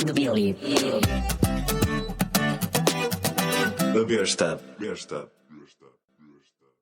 de Billy. A besta.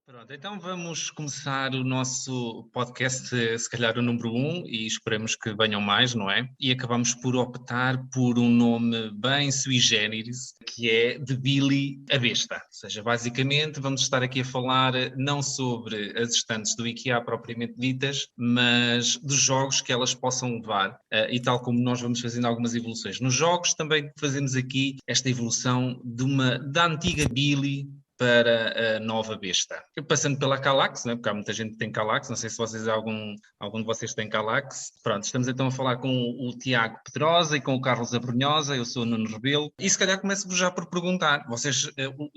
Pronto, então vamos começar o nosso podcast, se calhar o número 1, e esperamos que venham mais, não é? E acabamos por optar por um nome bem sui generis, que é de Billy a Besta. Ou seja, basicamente vamos estar aqui a falar não sobre as estantes do IKEA propriamente ditas, mas dos jogos que elas possam levar. E tal como nós vamos fazendo algumas evoluções nos jogos, também fazemos aqui esta evolução da antiga Billy para a nova besta. Passando pela Kallax, né? Porque há muita gente que tem Kallax, não sei se vocês algum de vocês tem Kallax. Pronto, estamos então a falar com o Tiago Pedrosa e com o Carlos Abrunhosa, eu sou o Nuno Rebelo, e se calhar começo-vos já por perguntar, vocês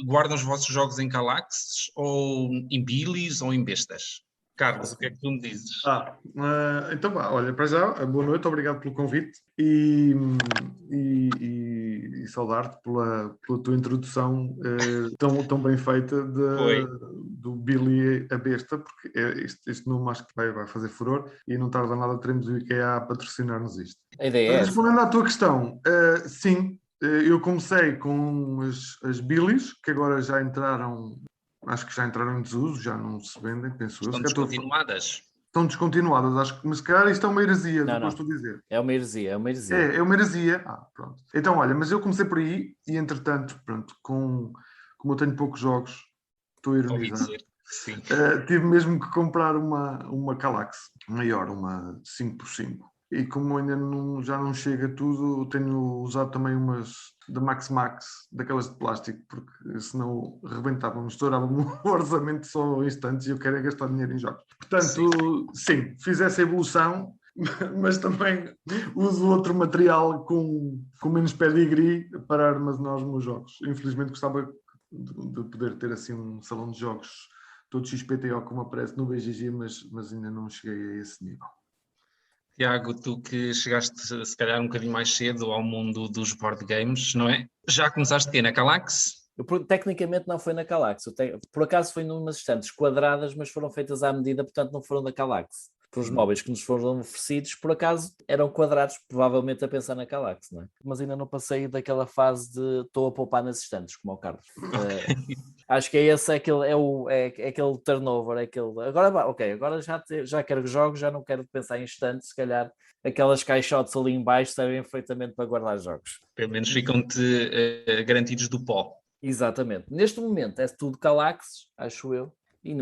guardam os vossos jogos em Kallax, ou em Billys, ou em bestas? Carlos, o que é que tu me dizes? Então vá, olha, para já, boa noite, obrigado pelo convite e saudar-te pela tua introdução tão bem feita do Billy a Besta, porque este nome acho que vai fazer furor e não tarda nada teremos o IKEA a patrocinar-nos isto. A ideia é respondendo à tua questão, sim, eu comecei com as Billys, que agora já entraram... Acho que já entraram em desuso, já não se vendem, penso eu. Estão descontinuadas? Estão descontinuadas, acho que, mas se calhar isto é uma heresia, não, depois tu dizer. É uma heresia. É uma heresia. Pronto. Então, olha, mas eu comecei por aí e, entretanto, pronto, como eu tenho poucos jogos, estou a ironizar. Sim. Tive mesmo que comprar uma Kallax maior, uma 5x5. E como ainda já não chega tudo, tenho usado também umas da Max, daquelas de plástico, porque senão rebentava-me, estourava-me o orçamento só em instantes e eu quero gastar dinheiro em jogos. Portanto, sim, fiz essa evolução, mas também uso outro material com menos pedigree para armazenar os meus jogos. Infelizmente gostava de poder ter assim um salão de jogos todo XPTO como aparece no BGG, mas ainda não cheguei a esse nível. Tiago, tu que chegaste se calhar um bocadinho mais cedo ao mundo dos board games, não é? Já começaste aqui na Kallax? Tecnicamente não foi na Kallax, por acaso foi numas estantes quadradas, mas foram feitas à medida, portanto não foram da Kallax. Para os móveis que nos foram oferecidos, por acaso eram quadrados, provavelmente a pensar na Kallax, não é? Mas ainda não passei daquela fase de estou a poupar nas estantes, como o Carlos. Acho que é esse, aquele turnover, agora já quero jogos, já não quero pensar em estantes, se calhar aquelas caixotes ali em baixo servem perfeitamente para guardar jogos. Pelo menos ficam-te garantidos do pó. Exatamente. Neste momento é tudo Kallax, acho eu,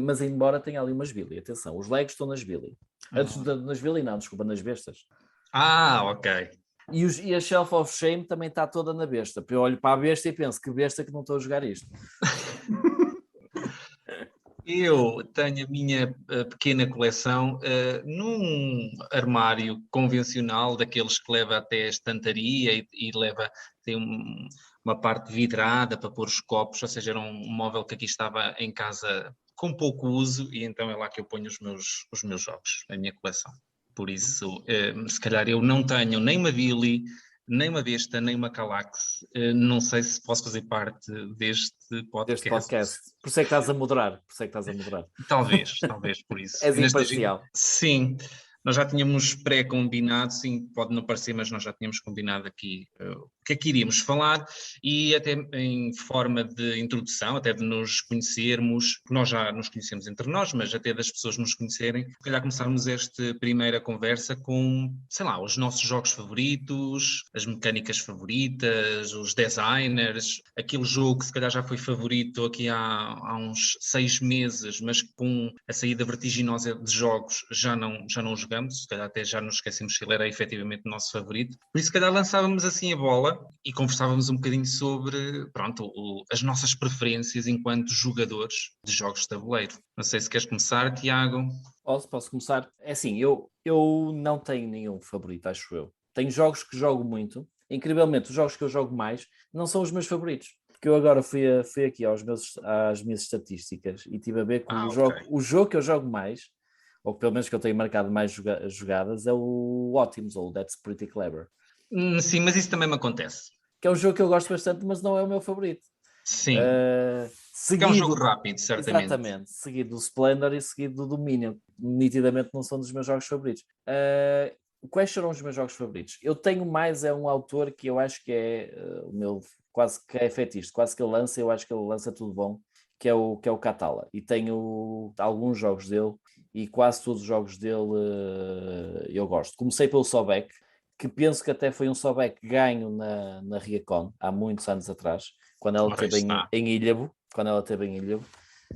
mas embora tenha ali umas Billy, atenção, os Legos estão nas Billy. Antes nas Billy não, desculpa, nas bestas. Ok. E a Shelf of Shame também está toda na besta. Eu olho para a besta e penso, que besta que não estou a jogar isto. Eu tenho a minha pequena coleção num armário convencional, daqueles que leva até a estantaria e tem uma parte vidrada para pôr os copos, ou seja, era um móvel que aqui estava em casa com pouco uso e então é lá que eu ponho os meus jogos, a minha coleção. Por isso, se calhar eu não tenho nem uma Billy, nem uma besta, nem uma Kallax. Não sei se posso fazer parte deste podcast. Por isso é que estás a moderar. Talvez por isso. És imparcial. Sim, nós já tínhamos pré-combinado, sim, pode não parecer, mas nós já tínhamos combinado aqui o que é que iríamos falar e até em forma de introdução, até de nos conhecermos, nós já nos conhecemos entre nós, mas até das pessoas nos conhecerem, se calhar começarmos esta primeira conversa com, sei lá, os nossos jogos favoritos, as mecânicas favoritas, os designers, aquele jogo que se calhar já foi favorito aqui há uns 6 meses, mas com a saída vertiginosa de jogos já não jogamos, se calhar até já nos esquecemos se ele era efetivamente o nosso favorito. Por isso, se calhar lançávamos assim a bola e conversávamos um bocadinho sobre, as nossas preferências enquanto jogadores de jogos de tabuleiro. Não sei se queres começar, Tiago. Posso começar? É assim, eu não tenho nenhum favorito, acho eu. Tenho jogos que jogo muito. Incrivelmente, os jogos que eu jogo mais não são os meus favoritos. Porque eu agora fui aqui às minhas estatísticas e estive a ver que o jogo que eu jogo mais, ou pelo menos que eu tenho marcado mais jogadas, é o Optimus, ou That's Pretty Clever. Sim, mas isso também me acontece. Que é um jogo que eu gosto bastante, mas não é o meu favorito. Sim. Seguido, é um jogo rápido, certamente. Exatamente. Seguido do Splendor e seguido do Dominion. Nitidamente não são dos meus jogos favoritos. quais serão os meus jogos favoritos? Eu tenho mais um autor que eu acho que é o meu, quase que é fetiche, quase que ele lança, eu acho que ele lança tudo bom, que é o Catala. E tenho alguns jogos dele e quase todos os jogos dele eu gosto. Comecei pelo Sobek, que penso que até foi um Sobek ganho na Riacon, há muitos anos atrás, quando ela esteve em Ilhavo,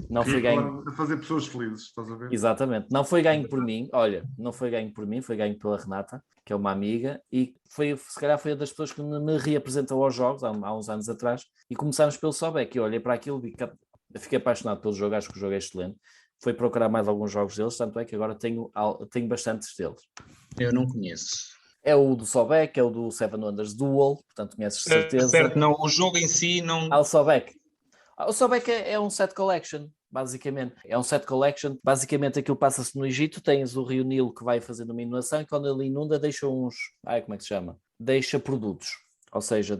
Não foi ganho a fazer pessoas felizes, estás a ver? Exatamente, não foi ganho por mim, olha, não foi ganho por mim, foi ganho pela Renata, que é uma amiga, e se calhar foi uma das pessoas que me reapresentou aos jogos há uns anos atrás, e começámos pelo Sobek, eu olhei para aquilo e fiquei apaixonado pelo jogo, acho que o jogo é excelente, fui procurar mais alguns jogos deles, tanto é que agora tenho bastantes deles. Eu não conheço. É o do Sobek, é o do Seven Wonders Duel, portanto conheces de certeza. Certo, não, o jogo em si não... O Sobek. O Sobek é um set collection, basicamente. É um set collection. Basicamente aquilo passa-se no Egito, tens o rio Nilo que vai fazendo uma inundação e quando ele inunda deixa como é que se chama? Deixa produtos. Ou seja,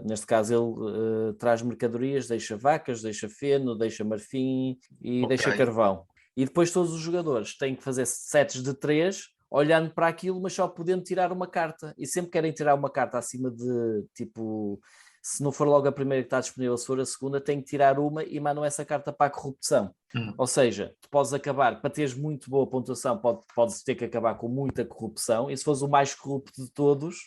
neste caso ele traz mercadorias, deixa vacas, deixa feno, deixa marfim e deixa carvão. E depois todos os jogadores têm que fazer sets de 3, olhando para aquilo, mas só podendo tirar uma carta. E sempre querem tirar uma carta acima de, tipo... Se não for logo a primeira que está disponível, se for a segunda, tem que tirar uma e mandam essa carta para a corrupção. Ou seja, tu podes acabar, para teres muito boa pontuação, podes ter que acabar com muita corrupção, e se fores o mais corrupto de todos,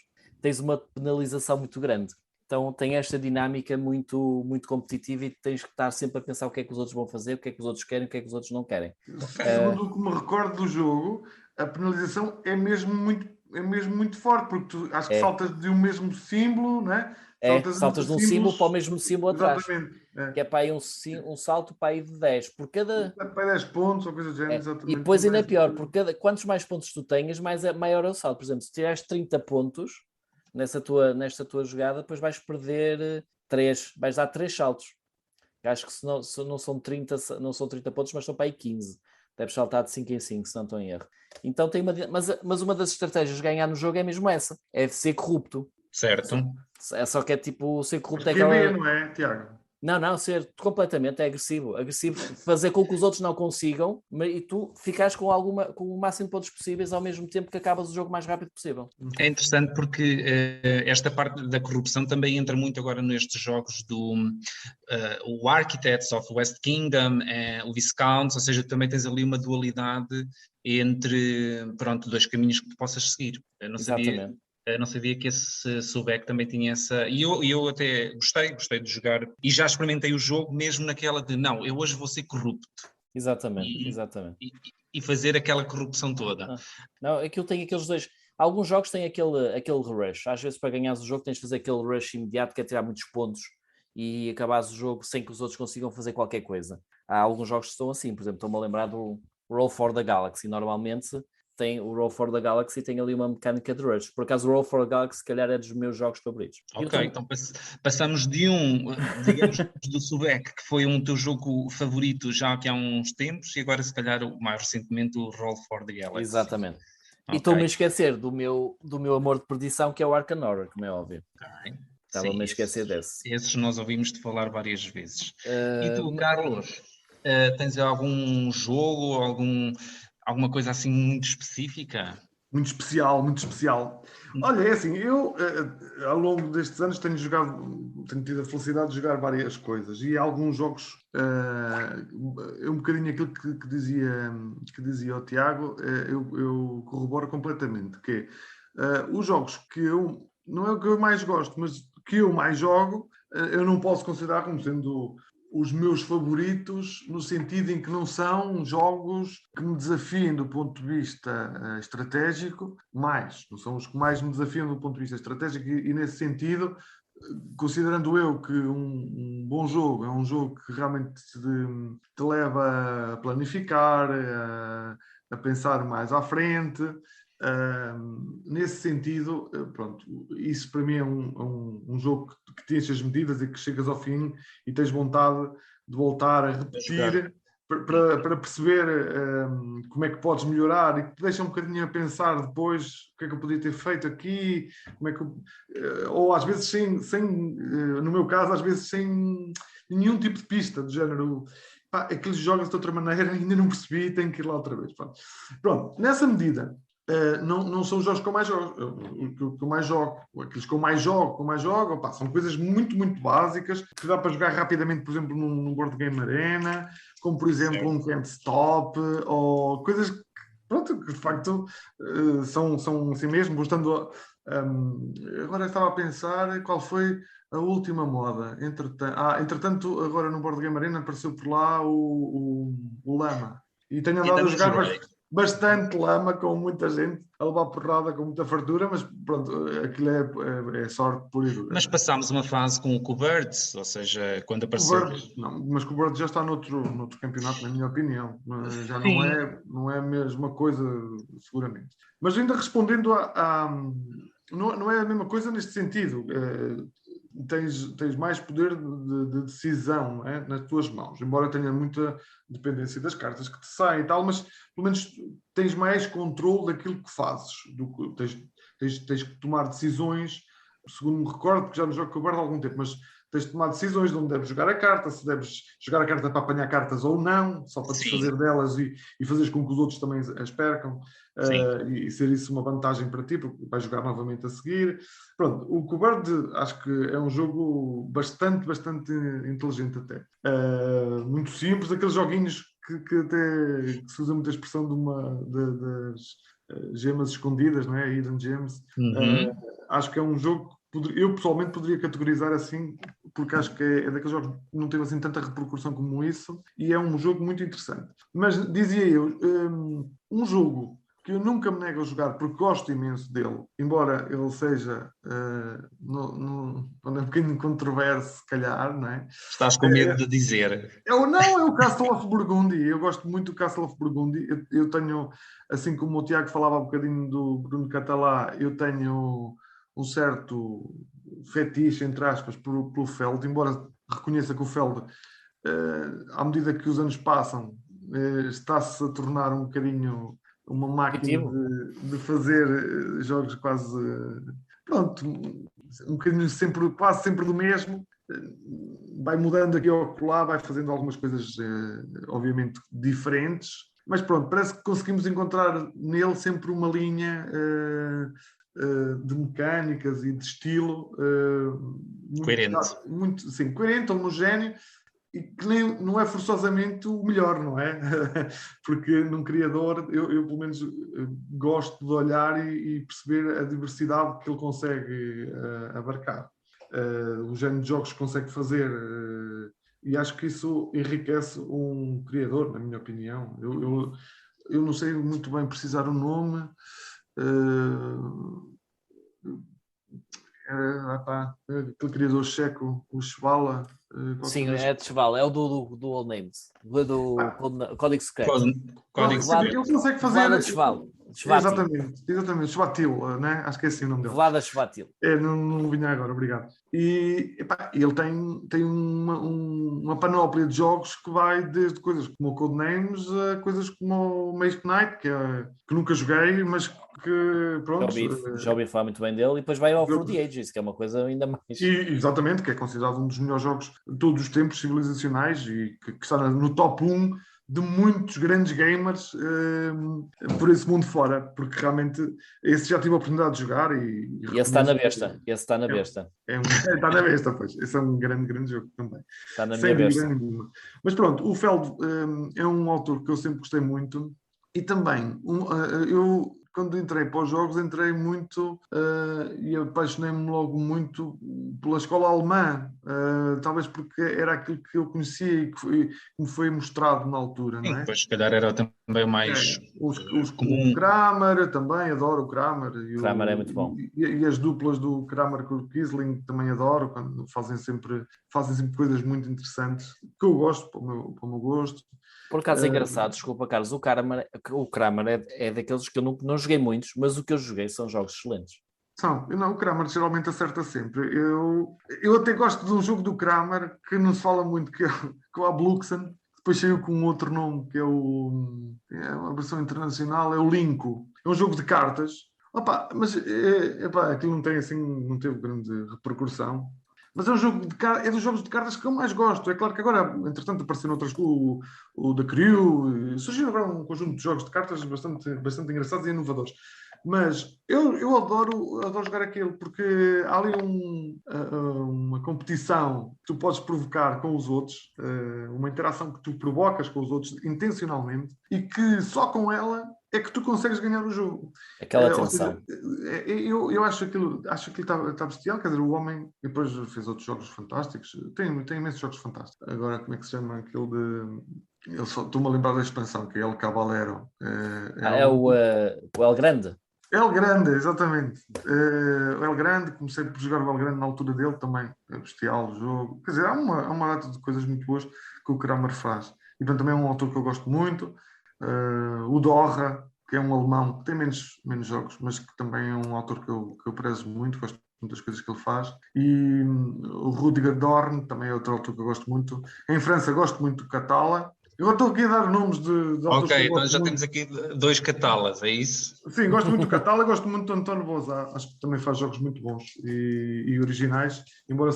tens uma penalização muito grande. Então tem esta dinâmica muito, muito competitiva e tens que estar sempre a pensar o que é que os outros vão fazer, o que é que os outros querem, o que é que os outros não querem. Segundo o que me recordo do jogo, a penalização é mesmo muito forte, porque tu acho que saltas de um mesmo símbolo, não é? Saltas de um símbolo para o mesmo símbolo atrás. Exatamente. Que é para aí um salto para aí de 10. Por cada... Para 10 pontos ou coisa do género, exatamente. E depois ainda é pior, porque quantos mais pontos tu tenhas, maior é o salto. Por exemplo, se tirares 30 pontos nesta tua jogada, depois vais perder 3, vais dar 3 saltos. Acho que se não são 30 pontos, mas são para aí 15. Deves saltar de 5 em 5, se não estou em erro. Então mas uma das estratégias de ganhar no jogo é mesmo essa, é ser corrupto. Certo. Só que é tipo, ser corrupto é aquela... não é, Tiago? Não, ser completamente agressivo, fazer com que os outros não consigam, e tu ficares com o máximo de pontos possíveis ao mesmo tempo que acabas o jogo mais rápido possível. É interessante porque esta parte da corrupção também entra muito agora nestes jogos do o Architects of West Kingdom, o Viscounts, ou seja, também tens ali uma dualidade entre, dois caminhos que tu possas seguir. Eu não sabia que esse Sobek também tinha essa... E eu até gostei de jogar. E já experimentei o jogo mesmo naquela de, não, eu hoje vou ser corrupto. Exatamente. E fazer aquela corrupção toda. Não, aquilo tem aqueles dois... Alguns jogos têm aquele rush. Às vezes para ganhares o jogo tens de fazer aquele rush imediato que é tirar muitos pontos e acabares o jogo sem que os outros consigam fazer qualquer coisa. Há alguns jogos que estão assim. Por exemplo, estou-me a lembrar do Roll for the Galaxy. Normalmente... tem o Roll for the Galaxy, tem ali uma mecânica de rush. Por acaso o Roll for the Galaxy se calhar é dos meus jogos favoritos. Ok, então passamos de digamos, do Sobek, que foi um teu jogo favorito já aqui há uns tempos, e agora se calhar mais recentemente o Roll for the Galaxy. Exatamente. Okay. E estou-me a esquecer do meu amor de perdição, que é o Arkham Horror, como é óbvio. Okay. Estava-me a esquecer desse. Esses nós ouvimos-te falar várias vezes. E tu, Carlos, tens algum jogo, alguma coisa assim muito específica? Muito especial. Olha, é assim, eu ao longo destes anos tenho tido a felicidade de jogar várias coisas e alguns jogos, um bocadinho aquilo que dizia o Tiago, eu corroboro completamente, que é, os jogos que não é o que eu mais gosto, mas que eu mais jogo, eu não posso considerar como sendo os meus favoritos, no sentido em que não são jogos que me desafiem do ponto de vista estratégico, não são os que mais me desafiam do ponto de vista estratégico e nesse sentido, considerando eu que um bom jogo é um jogo que realmente te leva a planificar, a pensar mais à frente. Nesse sentido, pronto, isso para mim é um jogo que tens as medidas e que chegas ao fim e tens vontade de voltar a repetir para perceber como é que podes melhorar e que te deixa um bocadinho a pensar depois o que é que eu podia ter feito aqui, como é que ou às vezes no meu caso, às vezes sem nenhum tipo de pista do género. Aqueles jogos de outra maneira ainda não percebi, tenho que ir lá outra vez. Pronto. Nessa medida, Não são os jogos que eu mais jogo. Que eu mais jogo. Aqueles que eu mais jogo, opá, são coisas muito, muito básicas que dá para jogar rapidamente, por exemplo, num Board Game Arena, como por exemplo um Can't Stop, ou coisas que, pronto, que de facto são assim mesmo, gostando. Agora estava a pensar qual foi a última moda. Entretanto, agora no Board Game Arena apareceu por lá o Lama. E tenho andado a jogar bastante Lama, com muita gente a levar porrada, com muita fartura, mas pronto, aquilo é sorte pura e dura. Mas passámos uma fase com o Birds, ou seja, quando apareceu... Mas o Birds já está noutro campeonato, na minha opinião. Já não é a mesma coisa, seguramente. Mas ainda respondendo não é a mesma coisa neste sentido. Tens mais poder de decisão, não é? Nas tuas mãos, embora tenha muita dependência das cartas que te saem e tal, mas pelo menos tens mais controle daquilo que fazes, tens que tomar decisões, segundo me recordo, porque já não jogo com o Bardo há algum tempo, mas tens de tomar decisões de onde deves jogar a carta, se deves jogar a carta para apanhar cartas ou não, só para desfazer delas e fazeres com que os outros também as percam, e ser isso uma vantagem para ti, porque vais jogar novamente a seguir. Pronto, o Cubard acho que é um jogo bastante, bastante inteligente até. Muito simples, daqueles joguinhos que se usa muita expressão das gemas escondidas, não é? Hidden Gems. Acho que é um jogo que eu pessoalmente poderia categorizar assim, porque acho que é daqueles jogos que não teve assim tanta repercussão como isso, e é um jogo muito interessante. Mas dizia eu, um jogo que eu nunca me nego a jogar porque gosto imenso dele, embora ele seja um bocadinho controverso, se calhar, não é? Estás com medo de dizer. É o Castle of Burgundy. Eu gosto muito do Castle of Burgundy. Eu tenho, assim como o Tiago falava um bocadinho do Bruno Catalá, eu tenho um certo fetiche, entre aspas, pelo Feld, embora reconheça que o Feld, à medida que os anos passam, está-se a tornar um bocadinho uma máquina de fazer jogos quase, pronto, um bocadinho quase sempre do mesmo. Vai mudando aqui ou lá, vai fazendo algumas coisas, obviamente, diferentes, mas pronto, parece que conseguimos encontrar nele sempre uma linha de mecânicas e de estilo coerente. Coerente, homogéneo, e que não é forçosamente o melhor, não é? Porque num criador, eu pelo menos gosto de olhar e perceber a diversidade que ele consegue abarcar. O género de jogos que consegue fazer, e acho que isso enriquece um criador, na minha opinião. Eu não sei muito bem precisar o nome. Aquele criador checo, o Schwala. Sim, é de Cheval, é o do All Names, do Código Secreto. Ele consegue fazer. Vlada Cheval. Exatamente, Schwatil, né? Acho que é assim o nome dele. Vlada Schwatil. Não vinha agora, obrigado. E ele tem uma panóplia de jogos que vai desde coisas como o Codenames a coisas como o Maze Knight, que nunca joguei, mas que, pronto... Já ouvi falar muito bem dele, e depois vai ao Through the Ages, que é uma coisa ainda mais... Exatamente, que é considerado um dos melhores jogos de todos os tempos civilizacionais e que está no top 1 de muitos grandes gamers por esse mundo fora, porque realmente esse já tive a oportunidade de jogar e esse está na besta. Está na besta, pois. Esse é um grande jogo também. Está na minha besta. Mas pronto, o Feld é um autor que eu sempre gostei muito, e também eu, quando entrei para os jogos, entrei muito e apaixonei-me logo muito pela escola alemã, talvez porque era aquilo que eu conhecia e que me foi mostrado na altura, não é? Pois, se calhar era também mais comum. O Kramer, também adoro o Kramer. Kramer é muito bom. E as duplas do Kramer com o Kiesling também adoro, quando fazem sempre coisas muito interessantes, que eu gosto, para o meu gosto. Por acaso é engraçado, desculpa Carlos, o Kramer é daqueles que eu não joguei muitos, mas o que eu joguei são jogos excelentes. O Kramer geralmente acerta sempre. Eu até gosto de um jogo do Kramer que não se fala muito, que é o Abluxen, depois saiu com outro nome, que é uma versão internacional, é o Linko. É um jogo de cartas. Mas aquilo não teve grande repercussão. mas é um jogo é dos jogos de cartas que eu mais gosto. É claro que agora, entretanto, apareceram outras, o The Crew, surgiu agora um conjunto de jogos de cartas bastante engraçados e inovadores. Mas eu adoro jogar aquele, porque há ali uma competição que tu podes provocar com os outros, uma interação que tu provocas com os outros intencionalmente, e que só com ela é que tu consegues ganhar o jogo. Aquela Ou tensão. seja, eu acho que está bestial, quer dizer, o homem depois fez outros jogos fantásticos, tem imensos jogos fantásticos. Agora, como é que se chama aquele de... Estou-me a lembrar da expansão, que é El Caballero. É o El Grande. El Grande, exatamente. O El Grande, comecei por jogar o El Grande na altura dele também, é bestial o jogo. Quer dizer, há uma data de coisas muito boas que o Kramer faz. E portanto, também é um autor que eu gosto muito. O Dorra, que é um alemão que tem menos jogos, mas que também é um autor que eu prezo muito, gosto muito das coisas que ele faz. E o Rudiger Dorn, também é outro autor que eu gosto muito. Em França, gosto muito do Catala. Eu estou aqui a dar nomes de autores que Ok, eu então gosto já muito. temos aqui 2 Catalas, é isso? Sim, gosto muito do Catala, gosto muito do António Bouzá. Acho que também faz jogos muito bons e originais, embora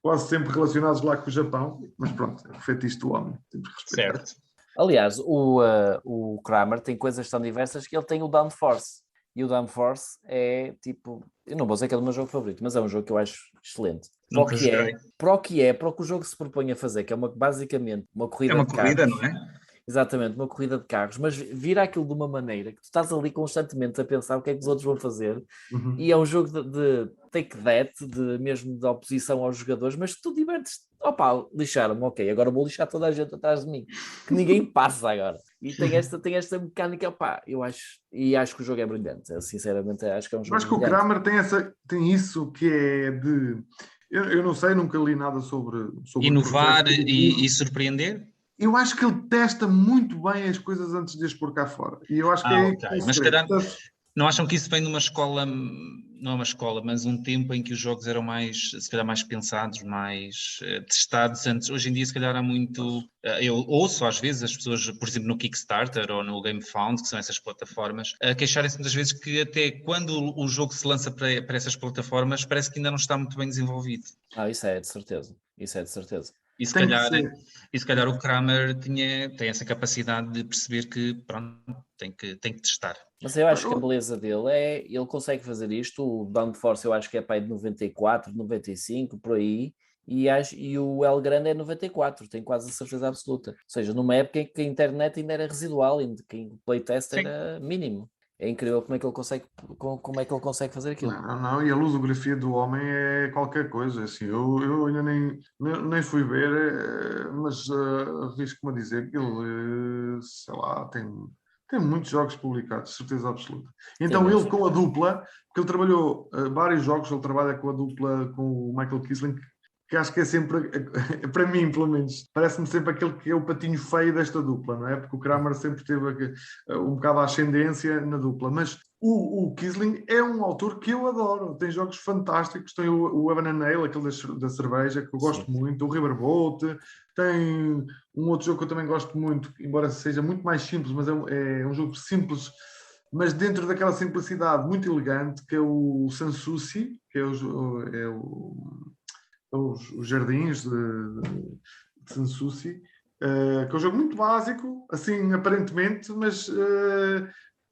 quase sempre relacionados lá com o Japão. Mas pronto, é o feitiço do homem, temos que respeitar. Certo. Aliás, o Kramer tem coisas tão diversas que ele tem o Downforce. E o Downforce é tipo, eu não vou dizer que é o meu jogo favorito, mas é um jogo que eu acho excelente. Para o Nunca que joguei. para o que o jogo se propõe a fazer, que é basicamente uma É corrida uma de corrida, carros. não é? Exatamente, uma corrida de carros, mas vira aquilo de uma maneira que tu estás ali constantemente a pensar o que é que os outros vão fazer, e é um jogo de take that, mesmo de oposição aos jogadores, mas tu divertes, opa, lixaram-me, ok, agora vou lixar toda a gente atrás de mim, que ninguém passa agora. E tem esta mecânica, opa, acho que o jogo é brilhante, eu, sinceramente acho que é um Eu jogo acho que o brilhante. Kramer tem isso que é de... Eu não sei, nunca li nada sobre o processo Inovar criativo. e surpreender? Eu acho que ele testa muito bem as coisas antes de as pôr cá fora. E eu acho que é aí que Ok. tem o Mas se segredo. calhar não acham que isso vem de uma escola, não é uma escola, mas um tempo em que os jogos eram mais, se calhar, mais pensados, mais testados antes. Hoje em dia, se calhar, há muito. Eu ouço às vezes as pessoas, por exemplo, no Kickstarter ou no GameFound, que são essas plataformas, a queixarem-se muitas vezes que até quando o jogo se lança para essas plataformas, parece que ainda não está muito bem desenvolvido. Isso é de certeza, isso é de certeza. E se Tem que calhar, ser. o Kramer tem essa capacidade de perceber que pronto, tem que testar. Mas eu acho que a beleza dele ele consegue fazer isto. O Downforce eu acho que é para aí de 94, 95, por aí, e o El Grande é 94, tenho quase a certeza absoluta. Ou seja, numa época em que a internet ainda era residual, em que o playtest Sim. era mínimo. É incrível como é que ele consegue fazer aquilo. Não, e a ludografia do homem é qualquer coisa. Assim, eu ainda nem fui ver, mas arrisco-me a dizer que ele, sei lá, tem muitos jogos publicados, certeza absoluta. Então Tem ele mesmo. com a dupla, porque ele trabalhou vários jogos, ele trabalha com a dupla com o Michael Kisling, que acho que é sempre, para mim pelo menos, parece-me sempre aquele que é o patinho feio desta dupla, não é? Porque o Kramer sempre teve um bocado a ascendência na dupla, mas o Kisling é um autor que eu adoro, tem jogos fantásticos, tem o Evan and Ale, aquele da cerveja, que eu gosto Sim. muito, o Riverboat, tem um outro jogo que eu também gosto muito, embora seja muito mais simples, mas é um jogo simples, mas dentro daquela simplicidade muito elegante, que é o Sanssouci, que é os jardins de Sanssouci, que é um jogo muito básico, assim, aparentemente, mas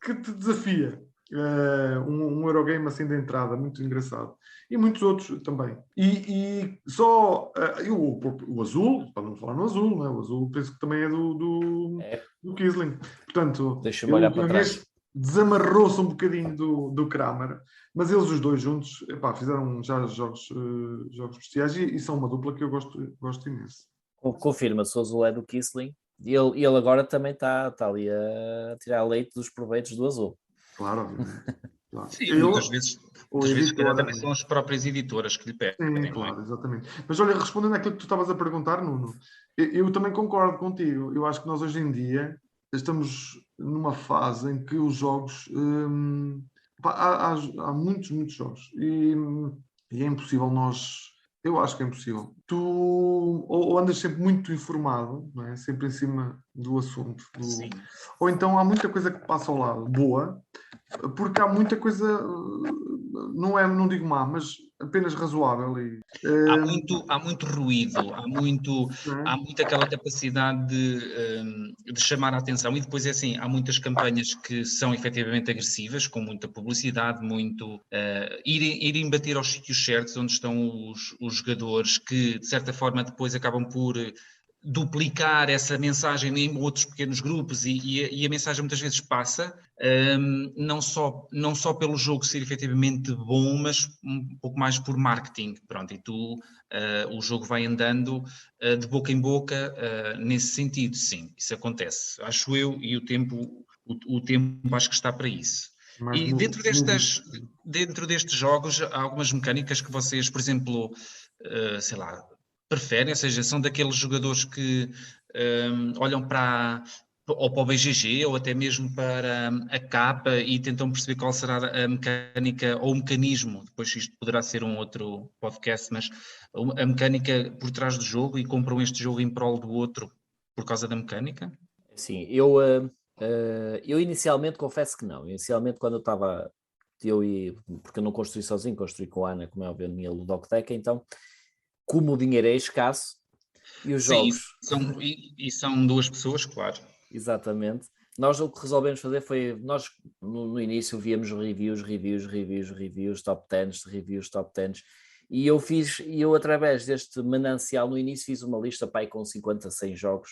que te desafia. Um Eurogame assim de entrada, muito engraçado. E muitos outros também. E só o azul, para não falar no azul, não é? O azul penso que também é do Kisling. Portanto, Deixa-me ele olhar última para trás. vez desamarrou-se um bocadinho do Kramer, mas eles os dois juntos fizeram já jogos bestiais e são uma dupla que eu gosto imenso. Confirma-se, o azul é do Kisling. E ele agora também está ali a tirar leite dos proveitos do azul. Claro, obviamente. Claro. Sim, muitas vezes se calhar, também são as próprias editoras que lhe pedem. Sim, claro, exatamente. Mas olha, respondendo àquilo que tu estavas a perguntar, Nuno, eu também concordo contigo. Eu acho que nós hoje em dia estamos numa fase em que os jogos... há muitos jogos e é impossível nós... Eu acho que é impossível. Tu ou andas sempre muito informado, não é? Sempre em cima do assunto. Sim. Ou então há muita coisa que passa ao lado, boa, porque há muita coisa, não digo má, mas apenas razoável. Há muito ruído, há muito aquela capacidade de chamar a atenção, e depois é assim, há muitas campanhas que são efetivamente agressivas, com muita publicidade, muito irem bater aos sítios certos onde estão os jogadores, que de certa forma depois acabam por duplicar essa mensagem em outros pequenos grupos e a mensagem muitas vezes passa, não só pelo jogo ser efetivamente bom, mas um pouco mais por marketing. Pronto, e o jogo vai andando de boca em boca nesse sentido, sim, isso acontece, acho eu, e o tempo acho que está para isso. Mas E dentro destes jogos, há algumas mecânicas que vocês, por exemplo, sei lá, preferem, ou seja, são daqueles jogadores que olham ou para o BGG ou até mesmo para a capa e tentam perceber qual será a mecânica ou o mecanismo, depois isto poderá ser um outro podcast, mas a mecânica por trás do jogo, e compram este jogo em prol do outro por causa da mecânica? Sim, eu inicialmente confesso que não. Inicialmente, quando eu estava, porque eu não construí sozinho, construí com a Ana, como é óbvio, a minha ludoteca, então, como o dinheiro é escasso e os jogos... E são duas pessoas, claro. Exatamente. Nós o que resolvemos fazer foi, nós no início víamos reviews, top 10s, e eu através deste manancial no início fiz uma lista para aí com 50, 100 jogos,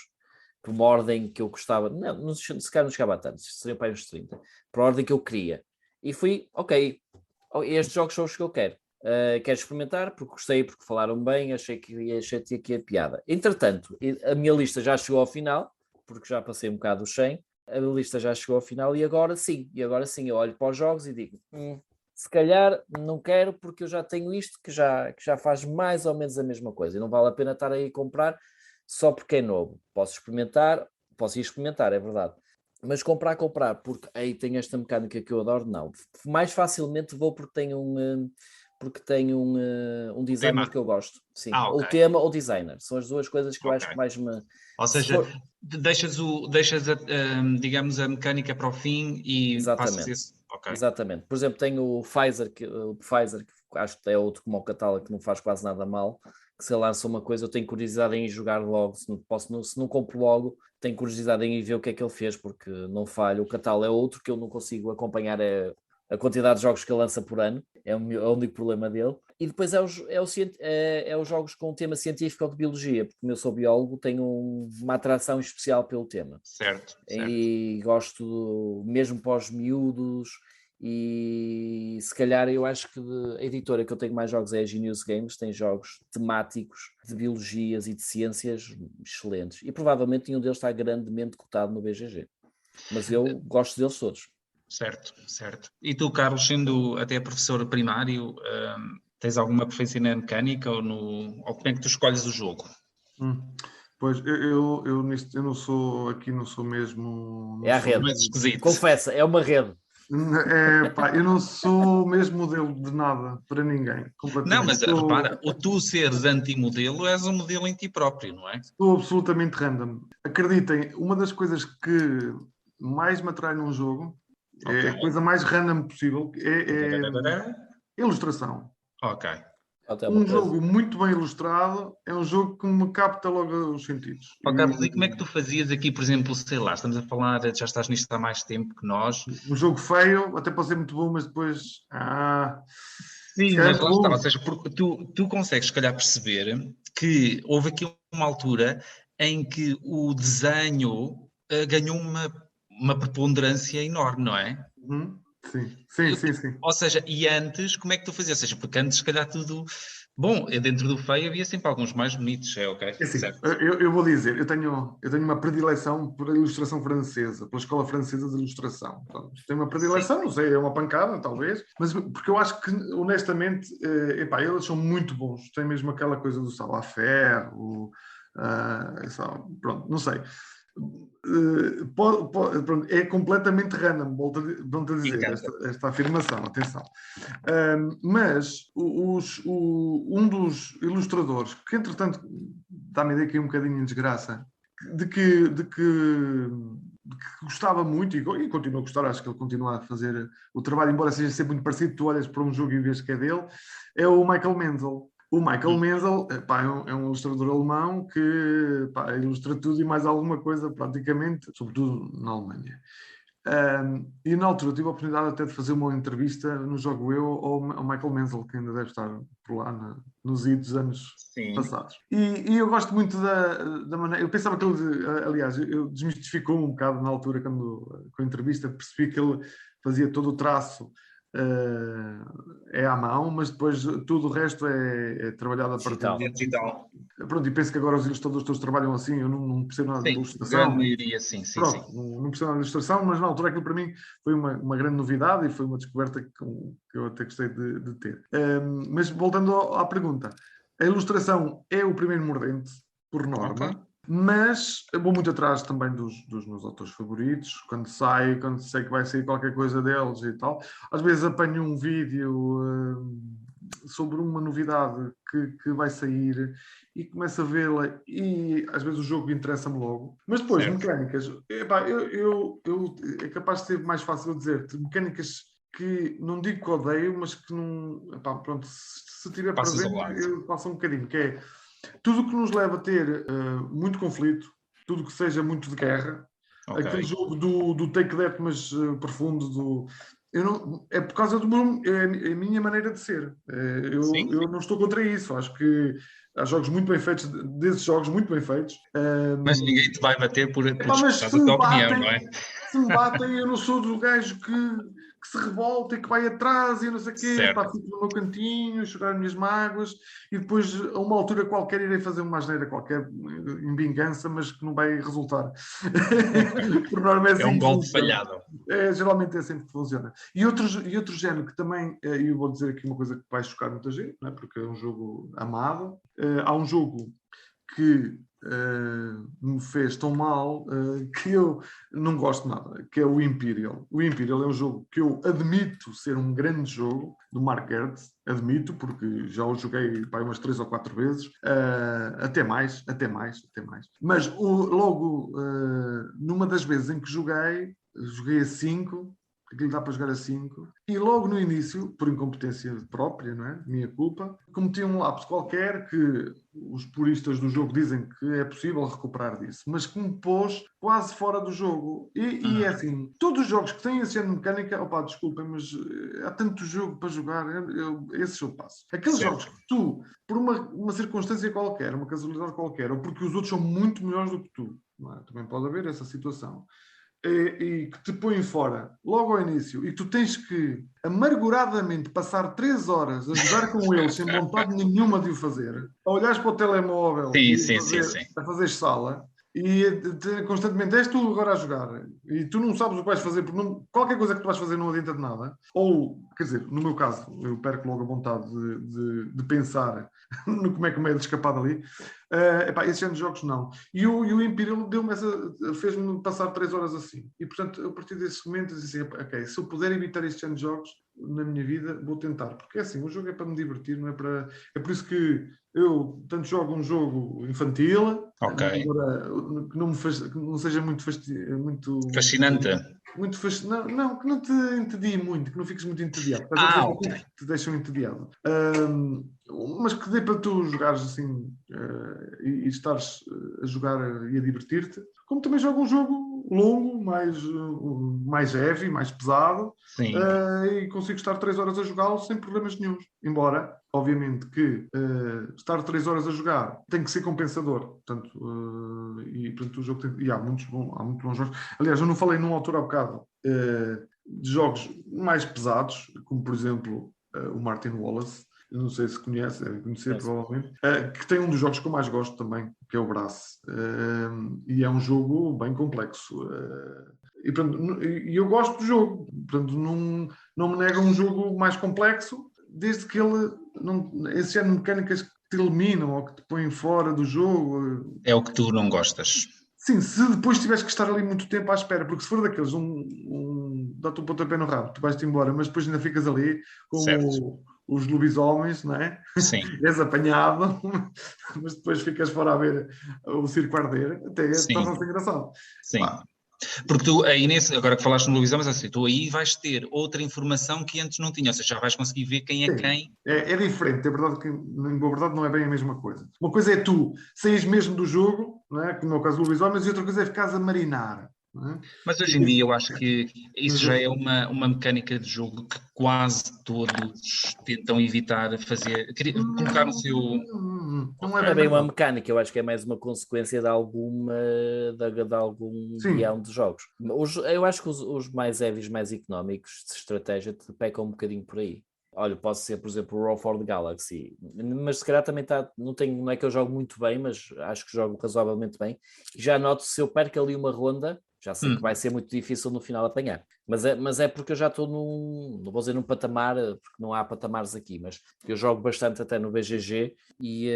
por uma ordem que eu gostava, se calhar não chegava a tantos, seriam para aí uns 30, por ordem que eu queria. E fui, ok, estes jogos são os que eu quero. Quero experimentar, porque gostei, porque falaram bem, achei que ia piada. Entretanto, a minha lista já chegou ao final, porque já passei um bocado o 100, a lista já chegou ao final e agora sim eu olho para os jogos e digo, se calhar não quero porque eu já tenho isto que já faz mais ou menos a mesma coisa e não vale a pena estar aí a comprar só porque é novo. Posso ir experimentar, é verdade. Mas comprar, porque aí tem esta mecânica que eu adoro, não. Mais facilmente vou porque tenho um designer que eu gosto. Sim. Okay. Ou tema ou designer. São as duas coisas que eu acho que mais me... Ou seja, deixas digamos, a mecânica para o fim e passas esse... Okay. Exatamente. Por exemplo, tenho o Pfizer, que acho que é outro como o catálogo, que não faz quase nada mal, que se lança uma coisa, eu tenho curiosidade em ir jogar logo, se não compro logo, tenho curiosidade em ir ver o que é que ele fez, porque não falho. O catálogo é outro que eu não consigo acompanhar, a quantidade de jogos que ele lança por ano, é o único problema dele. E depois é os jogos com tema científico ou de biologia, porque como eu sou biólogo, tenho uma atração especial pelo tema. Certo. E gosto mesmo para os miúdos, e se calhar eu acho que a editora que eu tenho mais jogos é a Genius Games, tem jogos temáticos de biologias e de ciências excelentes, e provavelmente nenhum deles está grandemente cotado no BGG, mas eu gosto deles todos. Certo. E tu, Carlos, sendo até professor primário, tens alguma preferência na mecânica ou como é que tu escolhes o jogo? Pois, eu não sou mesmo... É a rede, mais esquisito. Confessa, é uma rede. Eu não sou mesmo modelo de nada para ninguém. Não, mas repara, o tu seres anti-modelo és um modelo em ti próprio, não é? Estou absolutamente random. Acreditem, uma das coisas que mais me atrai num jogo, é a coisa mais random possível, é ilustração. Ok. Jogo muito bem ilustrado é um jogo que me capta logo os sentidos. Carlos, e como é que tu fazias aqui, por exemplo, sei lá, estamos a falar, já estás nisto há mais tempo que nós. Um jogo feio, até pode ser muito bom, mas depois... Sim, mas lá está, ou seja, porque tu consegues, se calhar, perceber que houve aqui uma altura em que o desenho ganhou uma preponderância enorme, não é? Sim. Ou seja, e antes, como é que tu fazias? Ou seja, porque antes, se calhar, tudo... Bom, dentro do feio havia sempre alguns mais bonitos, ok? Assim, eu vou dizer, eu tenho uma predileção por ilustração francesa, pela escola francesa de ilustração. Portanto, tenho uma predileção, não sei, é uma pancada, talvez, mas porque eu acho que, honestamente, eles são muito bons. Tem mesmo aquela coisa do savoir-faire, pronto, não sei. É completamente random, volto a dizer esta afirmação, atenção. Mas um dos ilustradores, que entretanto dá-me a ideia que é um bocadinho em desgraça, de que que gostava muito e continua a gostar, acho que ele continua a fazer o trabalho, embora seja sempre muito parecido, tu olhas para um jogo e vês que é dele, é o Michael Menzel. O Michael Menzel é um ilustrador alemão que ilustra tudo e mais alguma coisa, praticamente, sobretudo na Alemanha. E na altura tive a oportunidade até de fazer uma entrevista no Jogo Eu ao Michael Menzel, que ainda deve estar por lá nos idos anos passados. E eu gosto muito da maneira. Eu pensava que ele, aliás, eu desmistificou um bocado na altura, com a entrevista, percebi que ele fazia todo o traço à mão, mas depois tudo o resto é trabalhado a partir do digital. Pronto, e penso que agora os ilustradores todos trabalham assim, eu não percebo nada de ilustração. Grande maioria, sim. Pronto, não percebo nada de ilustração, mas na altura aquilo para mim foi uma grande novidade e foi uma descoberta que eu até gostei de ter. Mas voltando à pergunta, a ilustração é o primeiro mordente, por norma. Okay. Mas vou muito atrás também dos meus autores favoritos, quando sei que vai sair qualquer coisa deles e tal. Às vezes apanho um vídeo sobre uma novidade que vai sair e começo a vê-la e às vezes o jogo interessa-me logo. Mas depois, mecânicas, é capaz de ser mais fácil eu dizer-te, mecânicas que não digo que odeio, mas que não... pronto, se tiver presente, eu passo um bocadinho, que é... Tudo o que nos leva a ter muito conflito, tudo que seja muito de guerra, aquele jogo do take that, mas profundo, é por causa é a minha maneira de ser. Eu não estou contra isso, acho que há jogos muito bem feitos, desses jogos muito bem feitos. Mas ninguém te vai bater por causa da tua opinião, não é? Se me batem, eu não sou do gajo que se revolta e que vai atrás e não sei o quê, fico no meu cantinho, chorar as minhas mágoas e depois a uma altura qualquer irei fazer uma asneira qualquer em vingança, mas que não vai resultar. Por norma é um golpe falhado. Geralmente é assim que funciona. E outro género que também, e eu vou dizer aqui uma coisa que vai chocar muita gente, não é? Porque é um jogo amado. Há um jogo que me fez tão mal que eu não gosto nada, que é o Imperial. O Imperial é um jogo que eu admito ser um grande jogo, do Mark Gertz, admito, porque já o joguei umas 3 ou 4 vezes, até mais. Mas logo, numa das vezes em que joguei a 5, aquilo dá para jogar a 5, e logo no início, por incompetência própria, não é? Minha culpa, cometi um lapso qualquer que os puristas do jogo dizem que é possível recuperar disso, mas que me pôs quase fora do jogo. E é assim, todos os jogos que têm esse género de mecânica, desculpem, mas há tanto jogo para jogar, esses eu passo. Aqueles jogos que tu, por uma circunstância qualquer, uma casualidade qualquer, ou porque os outros são muito melhores do que tu, não é? Também pode haver essa situação. E que te põem fora logo ao início e tu tens que amarguradamente passar 3 horas a jogar com eles sem vontade nenhuma de o fazer, a olhares para o telemóvel a fazer sala e constantemente és tu agora a jogar e tu não sabes o que vais fazer porque qualquer coisa que tu vais fazer não adianta de nada, ou quer dizer, no meu caso eu perco logo a vontade de pensar no como é que me é de escapar dali. Esses géneros de jogos não. E o Imperial fez-me passar 3 horas assim. E portanto, a partir desse momento, eu disse assim, se eu puder evitar estes géneros de jogos na minha vida, vou tentar. Porque é assim, o jogo é para me divertir, não é para... É por isso que eu tanto jogo um jogo infantil, que não seja muito fascinante. Muito fascinante. Não, que não te entedie muito, que não fiques muito entediado. Que te deixam entediado. Mas que dê para tu jogares assim e estares a jogar e a divertir-te. Como também jogo um jogo longo, mais heavy, mais pesado. E consigo estar 3 horas a jogá-lo sem problemas nenhuns. Embora, obviamente, que estar 3 horas a jogar tem que ser compensador. Portanto, o jogo tem... E há muito bons jogos. Aliás, eu não falei num autor há bocado de jogos mais pesados, como por exemplo o Martin Wallace. Eu não sei se conhece, deve conhecer provavelmente, que tem um dos jogos que eu mais gosto também, que é o Brass. E é um jogo bem complexo. E eu gosto do jogo. Portanto, não me nega um jogo mais complexo, desde que esse género de mecânicas que te eliminam ou que te põem fora do jogo. É o que tu não gostas. Sim, se depois tiveres que estar ali muito tempo à espera, porque se for daqueles, dá-te um pontapé no rabo, tu vais-te embora, mas depois ainda ficas ali com os lobisomens, não é? Sim. És apanhado, mas depois ficas fora a ver o circo arder, até torna-se engraçado. Sim. Porque tu aí agora que falaste no Luizão, mas assim, tu aí vais ter outra informação que antes não tinha, ou seja, já vais conseguir ver quem é Sim, quem. é diferente, é verdade que em boa verdade não é bem a mesma coisa. Uma coisa é tu saís mesmo do jogo, não é? Como é o caso do Luizão, mas outra coisa é ficares a marinar. Não é? Mas hoje em dia eu acho que isso Mas já é uma mecânica de jogo que quase todos tentam evitar fazer, colocar no seu. não é Não é bem bem uma verdade. mecânica, eu acho que é mais uma consequência de de algum Sim, guião de jogos. Eu acho que os mais heavies, mais económicos de estratégia te pecam um bocadinho por aí. Olha, posso ser, por exemplo, o Raw for the Galaxy, mas se calhar também está, não é que eu jogo muito bem, mas acho que jogo razoavelmente bem. E já noto se eu perco ali uma ronda, já sei que vai ser muito difícil no final apanhar. Mas é porque eu já estou não vou dizer num patamar, porque não há patamares aqui, mas eu jogo bastante até no BGG e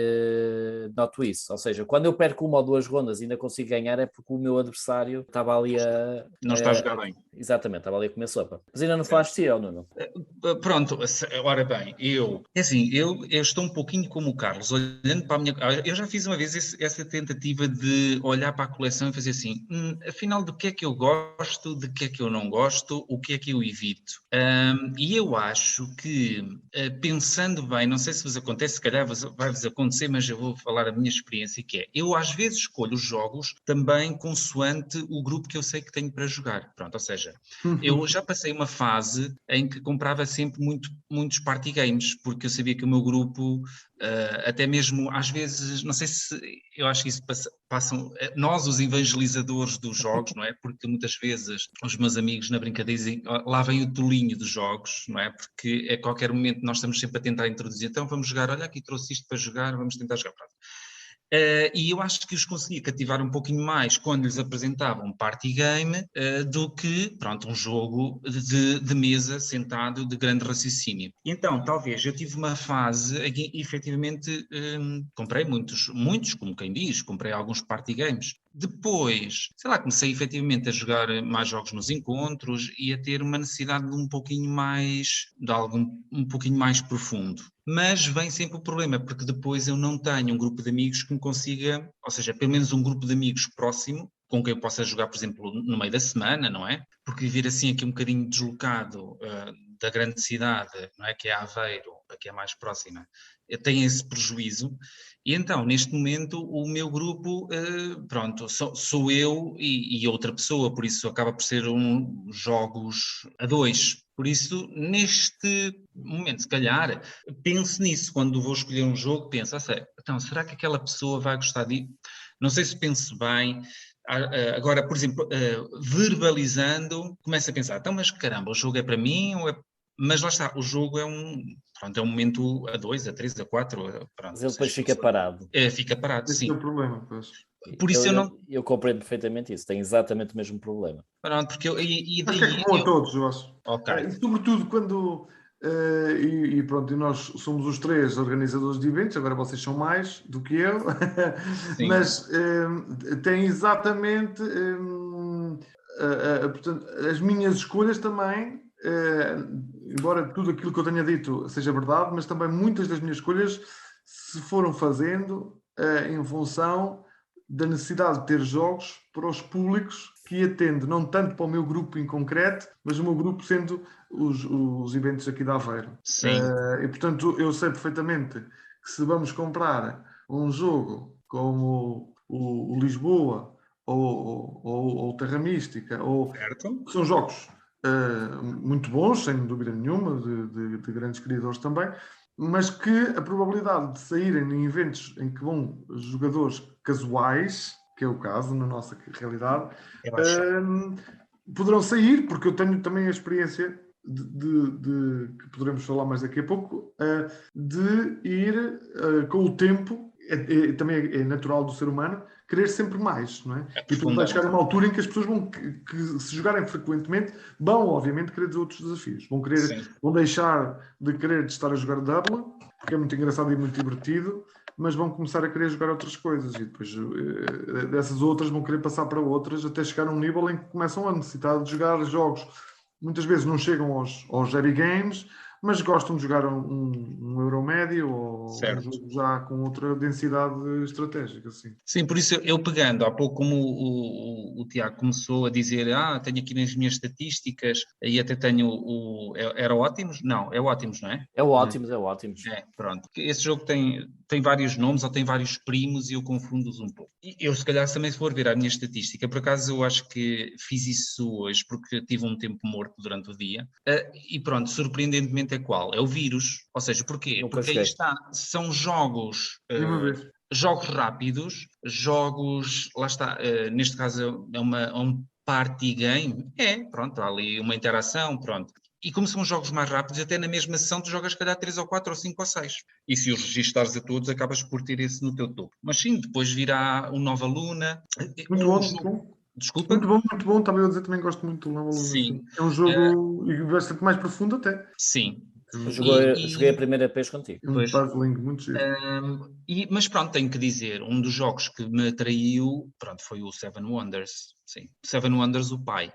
noto isso. Ou seja, quando eu perco uma ou duas rondas e ainda consigo ganhar é porque o meu adversário estava ali Não está a jogar bem. Exatamente, estava ali a comer sopa. Mas ainda não Certo. falaste de ti, ou não? Pronto, ora bem, é assim, eu estou um pouquinho como o Carlos, olhando para a minha. Eu já fiz uma vez essa tentativa de olhar para a coleção e fazer assim: afinal, do que é que eu gosto, de que é que eu não gosto, o que é que eu evito? E eu acho que, pensando bem, não sei se vos acontece, se calhar vai-vos acontecer, mas eu vou falar a minha experiência, que é: eu às vezes escolho os jogos também consoante o grupo que eu sei que tenho para jogar. Pronto, ou seja, eu já passei uma fase em que comprava sempre muitos party games, porque eu sabia que o meu grupo, até mesmo às vezes, não sei se, eu acho que isso passam, nós os evangelizadores dos jogos, não é? Porque muitas vezes os meus amigos na brincadeira dizem, lá vem o tolinho dos jogos, não é? Porque a qualquer momento nós estamos sempre a tentar introduzir, então vamos jogar, olha aqui trouxe isto para jogar, vamos tentar jogar. Pronto. E eu acho que os conseguia cativar um pouquinho mais quando lhes apresentava um party game do que, pronto, um jogo de mesa sentado de grande raciocínio. Então, talvez eu tive uma fase em que efetivamente comprei muitos, como quem diz, comprei alguns party games. Depois, sei lá, comecei efetivamente a jogar mais jogos nos encontros e a ter uma necessidade de um pouquinho mais, de algo um pouquinho mais profundo. Mas vem sempre o problema, porque depois eu não tenho um grupo de amigos que me consiga, ou seja, pelo menos um grupo de amigos próximo, com quem eu possa jogar, por exemplo, no meio da semana, não é? Porque viver assim aqui um bocadinho deslocado da grande cidade, não é? Que é Aveiro, que é mais próxima, tem esse prejuízo. E então, neste momento, o meu grupo, pronto, sou eu e outra pessoa, por isso acaba por ser jogos a dois. Por isso, neste momento, se calhar, penso nisso. Quando vou escolher um jogo, penso, então, será que aquela pessoa vai gostar disso? Não sei se penso bem. Agora, por exemplo, verbalizando, começo a pensar, então, mas caramba, o jogo é para mim ou é... Mas lá está, o jogo pronto, é um momento a dois, a três, a quatro, Mas pronto, ele depois fica parado. fica parado, esse é sim. o problema, pois. Por isso eu não... Eu compreendo perfeitamente isso, tem exatamente o mesmo problema. Pronto, porque eu... Acho que é comum a todos, eu acho. Ok. E sobretudo quando. E pronto, e nós somos os três organizadores de eventos, agora vocês são mais do que eu, Sim. mas tem exatamente. Portanto, as minhas escolhas também, embora tudo aquilo que eu tenha dito seja verdade, mas também muitas das minhas escolhas se foram fazendo em função da necessidade de ter jogos para os públicos que atende, não tanto para o meu grupo em concreto, mas o meu grupo sendo os eventos aqui de Aveiro. Sim. E portanto eu sei perfeitamente que se vamos comprar um jogo como o Lisboa ou Terra Mística, Certo? são jogos muito bons, sem dúvida nenhuma, de grandes criadores também, mas que a probabilidade de saírem em eventos em que vão jogadores casuais, que é o caso na nossa realidade, É baixar. poderão sair, porque eu tenho também a experiência que poderemos falar mais daqui a pouco, de ir com o tempo, também é natural do ser humano, querer sempre mais, não é? E depois vai chegar a uma altura em que as pessoas que se jogarem frequentemente, vão obviamente querer outros desafios, vão deixar de querer estar a jogar Dublin, porque é muito engraçado e muito divertido, mas vão começar a querer jogar outras coisas e depois dessas outras vão querer passar para outras até chegar a um nível em que começam a necessitar de jogar jogos. Muitas vezes não chegam aos heavy games, mas gostam de jogar um euro médio ou Certo. um jogo já com outra densidade estratégica, assim. Sim, por isso eu pegando, há pouco como o Tiago começou a dizer, tenho aqui nas minhas estatísticas, aí até tenho era Ótimos? Não, é Ótimos, não é? É ótimo, é ótimo. É, pronto. Esse jogo tem vários nomes ou tem vários primos e eu confundo-os um pouco. E eu, se calhar, também se for ver a minha estatística, por acaso eu acho que fiz isso hoje porque tive um tempo morto durante o dia. E pronto, surpreendentemente é qual? É o vírus. Ou seja, porquê? Nunca Porque aí joguei. está, são jogos... Nenhuma vez. jogos rápidos, jogos, lá está, neste caso é um party game, pronto, há ali uma interação, pronto. E como são jogos mais rápidos, até na mesma sessão tu jogas, se calhar, 3 ou 4 ou 5 ou 6. E se os registares a todos, acabas por ter esse no teu topo. Mas sim, depois virá um Nova Luna. Muito bom, muito bom. Desculpa? Muito bom, muito bom. Estava eu a dizer, também gosto muito do Nova Luna. Sim. É um jogo bastante mais profundo até. Sim. Joguei a primeira vez contigo. É um Pois. puzzling muito giro. Mas pronto, tenho que dizer, um dos jogos que me atraiu, pronto, foi o Seven Wonders. Sim, Seven Wonders, o pai.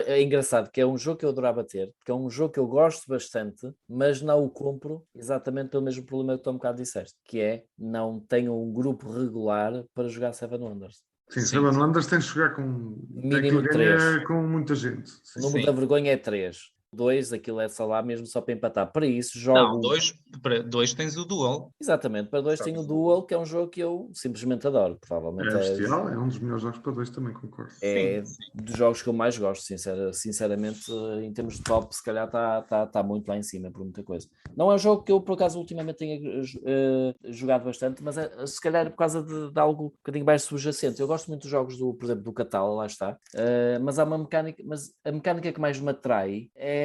É engraçado que é um jogo que eu adorava ter, porque é um jogo que eu gosto bastante, mas não o compro exatamente pelo mesmo problema que tu há um bocado disseste, que é não tenho um grupo regular para jogar Seven Wonders. Sim, Seven Wonders tem de jogar com... Mínimo ganha 3. com muita gente. O número da vergonha é 3. 2, aquilo é só lá mesmo só para empatar. Para isso, Não, jogo... para 2 tens o Duel. Exatamente, para 2 tenho o Duel, que é um jogo que eu simplesmente adoro. Provavelmente É bestial, é um dos melhores jogos para 2 também, concordo. é dos jogos que eu mais gosto, sinceramente, em termos de top, se calhar está muito lá em cima por muita coisa. Não é um jogo que eu, por acaso, ultimamente tenha jogado bastante, mas se calhar por causa de algo um bocadinho mais subjacente. Eu gosto muito dos jogos, por exemplo, do Catal, lá está, mas há uma mecânica, mas a mecânica que mais me atrai é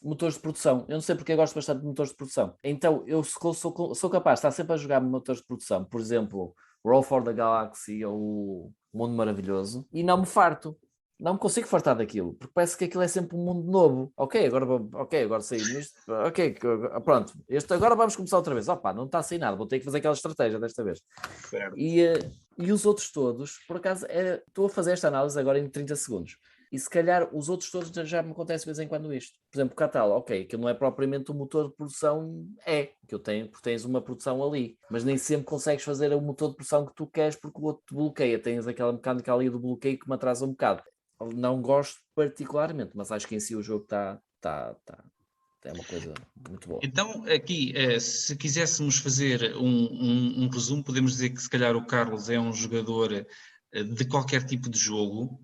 motores de produção. Eu não sei porque eu gosto bastante de motores de produção. Então, eu sou capaz de estar sempre a jogar motores de produção, por exemplo, Roll for the Galaxy ou Mundo Maravilhoso, e não me farto. Não me consigo fartar daquilo, porque parece que aquilo é sempre um mundo novo. Agora saí nisto. Pronto. Agora vamos começar outra vez. Não está sem nada, vou ter que fazer aquela estratégia desta vez. Certo. E os outros todos, por acaso, estou a fazer esta análise agora em 30 segundos. E se calhar os outros todos já me acontece de vez em quando isto. Por exemplo, o Catal, que não é propriamente um motor de produção, que eu tenho, porque tens uma produção ali, mas nem sempre consegues fazer o motor de produção que tu queres porque o outro te bloqueia. Tens aquela mecânica ali do bloqueio que me atrasa um bocado. Não gosto particularmente, mas acho que em si o jogo está é uma coisa muito boa. Então, aqui, se quiséssemos fazer um resumo, podemos dizer que se calhar o Carlos é um jogador de qualquer tipo de jogo,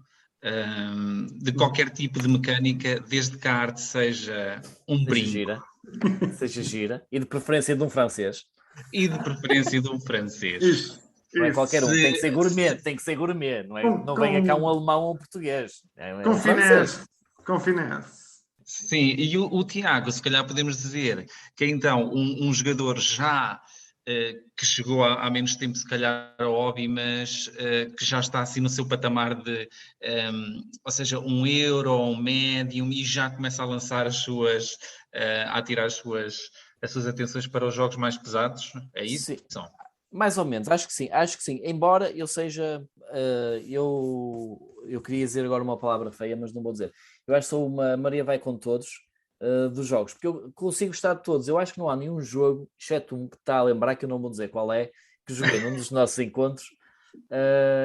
de qualquer tipo de mecânica, desde que a arte seja um brinco. Seja gira. E de preferência de um francês. E de preferência de um francês. Isso. Não é qualquer um, tem que ser gourmet, não é? Não venha cá um alemão ou um português. Com finesse. Sim, e o Tiago, se calhar podemos dizer que é então um jogador já que chegou há menos tempo, se calhar, ao hobby, mas que já está assim no seu patamar de, ou seja, um euro ou um médium e já começa a lançar a tirar as suas atenções para os jogos mais pesados, é isso? Sim. Mais ou menos, acho que sim. Embora eu seja, eu queria dizer agora uma palavra feia, mas não vou dizer. Eu acho que sou uma Maria vai com todos dos jogos, porque eu consigo gostar de todos. Eu acho que não há nenhum jogo, exceto um que está a lembrar, que eu não vou dizer qual é, que joguei num dos nossos encontros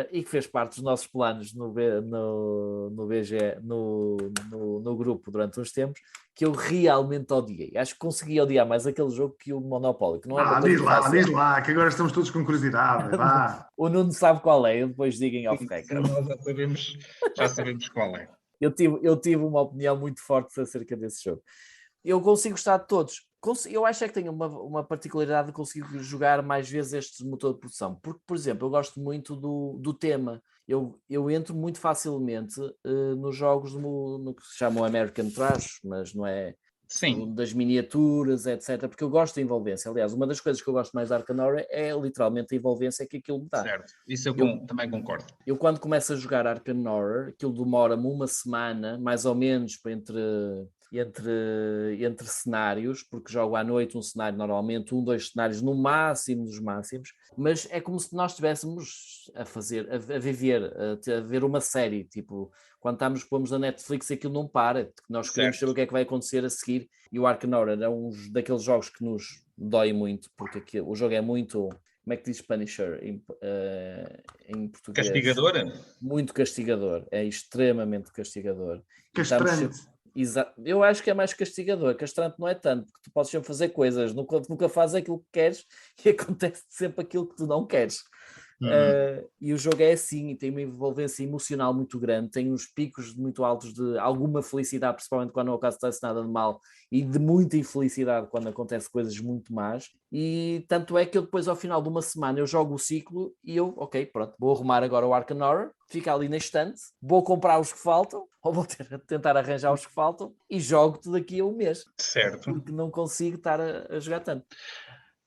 e que fez parte dos nossos planos no BG, no grupo durante uns tempos, que eu realmente odiei. Acho que consegui odiar mais aquele jogo que o Monopólio, que não é diz lá, que agora estamos todos com curiosidade. Vá. O Nuno sabe qual é, eu depois digo em off-record. Nós já sabemos qual é. Eu tive uma opinião muito forte acerca desse jogo. Eu consigo gostar de todos. Eu acho que tenho uma particularidade de conseguir jogar mais vezes este motor de produção. Porque, por exemplo, eu gosto muito do tema. Eu entro muito facilmente nos jogos no que se chama American Trash, mas não é... Sim. Das miniaturas, etc. Porque eu gosto da envolvência. Aliás, uma das coisas que eu gosto mais da Arkham Horror é literalmente a envolvência que aquilo me dá. Certo, isso eu também concordo. Eu quando começo a jogar Arkham Horror, aquilo demora-me uma semana, mais ou menos, entre entre cenários, porque jogo à noite um cenário normalmente, 2 cenários no máximo dos máximos, mas é como se nós estivéssemos a ver uma série, tipo, quando pomos na Netflix aquilo não para, nós queremos saber o que é que vai acontecer a seguir, e o Ark Nora é um daqueles jogos que nos dói muito, porque o jogo é muito... Como é que diz Punisher em português? Castigadora? Muito castigador, é extremamente castigador. Castrante. Eu acho que é mais castigador. Castrante não é tanto, porque tu podes sempre fazer coisas, nunca fazes aquilo que queres e acontece sempre aquilo que tu não queres. E o jogo é assim, e tem uma envolvência emocional muito grande, tem uns picos muito altos de alguma felicidade, principalmente quando não acontece nada de mal, e de muita infelicidade quando acontece coisas muito más, e tanto é que eu depois ao final de uma semana eu jogo o ciclo e eu, ok, pronto, vou arrumar agora o Arkham Horror, fica ali na estante, vou comprar os que faltam, ou vou tentar arranjar os que faltam, e jogo-te daqui a um mês. Certo. Porque não consigo estar a jogar tanto.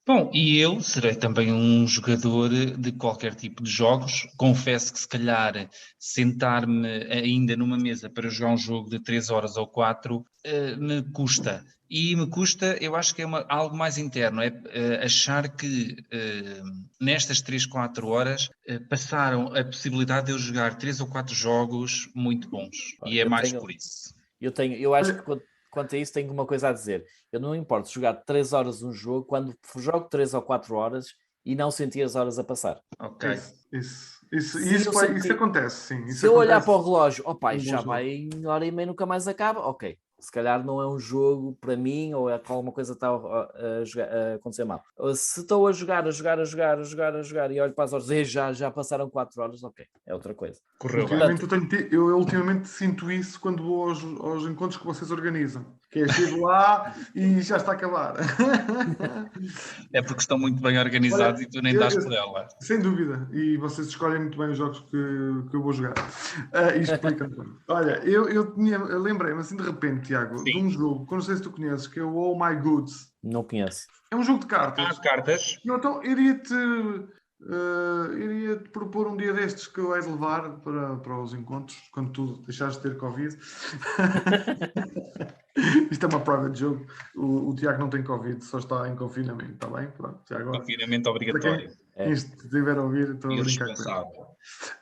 Bom, e eu serei também um jogador de qualquer tipo de jogos. Confesso que se calhar sentar-me ainda numa mesa para jogar um jogo de 3 horas ou 4 me custa. E me custa, eu acho que é algo mais interno, é achar que nestas 3, 4 horas passaram a possibilidade de eu jogar 3 ou 4 jogos muito bons. E é mais por isso. Eu acho que quanto a isso tenho uma coisa a dizer. Eu não importo jogar 3 horas um jogo quando jogo 3 ou 4 horas e não sentir as horas a passar. Ok. Isso acontece, sim. Se eu olhar para o relógio, já vai em hora e meia, nunca mais acaba, ok. Se calhar não é um jogo para mim ou é que alguma coisa está a acontecer mal. Se estou a jogar e olho para as horas e já passaram 4 horas, ok, é outra coisa. Correu. Eu ultimamente sinto isso quando vou aos encontros que vocês organizam. Que é, chego lá e já está a acabar. É porque estão muito bem organizados e tu nem estás por ela. Sem dúvida. E vocês escolhem muito bem os jogos que eu vou jogar. E explicam-me. Olha, eu lembrei-me assim de repente, Tiago, de um jogo que não sei se tu conheces, que é o Oh My Goods. Não conheço. É um jogo de cartas. Cartas. Então, iria-te propor um dia destes que eu hei de levar para os encontros, quando tu deixares de ter Covid. Isto é uma private jogo. O Tiago não tem Covid, só está em confinamento, está bem? Pronto, já agora. Confinamento obrigatório. Quem estiver a ouvir, estou a brincar com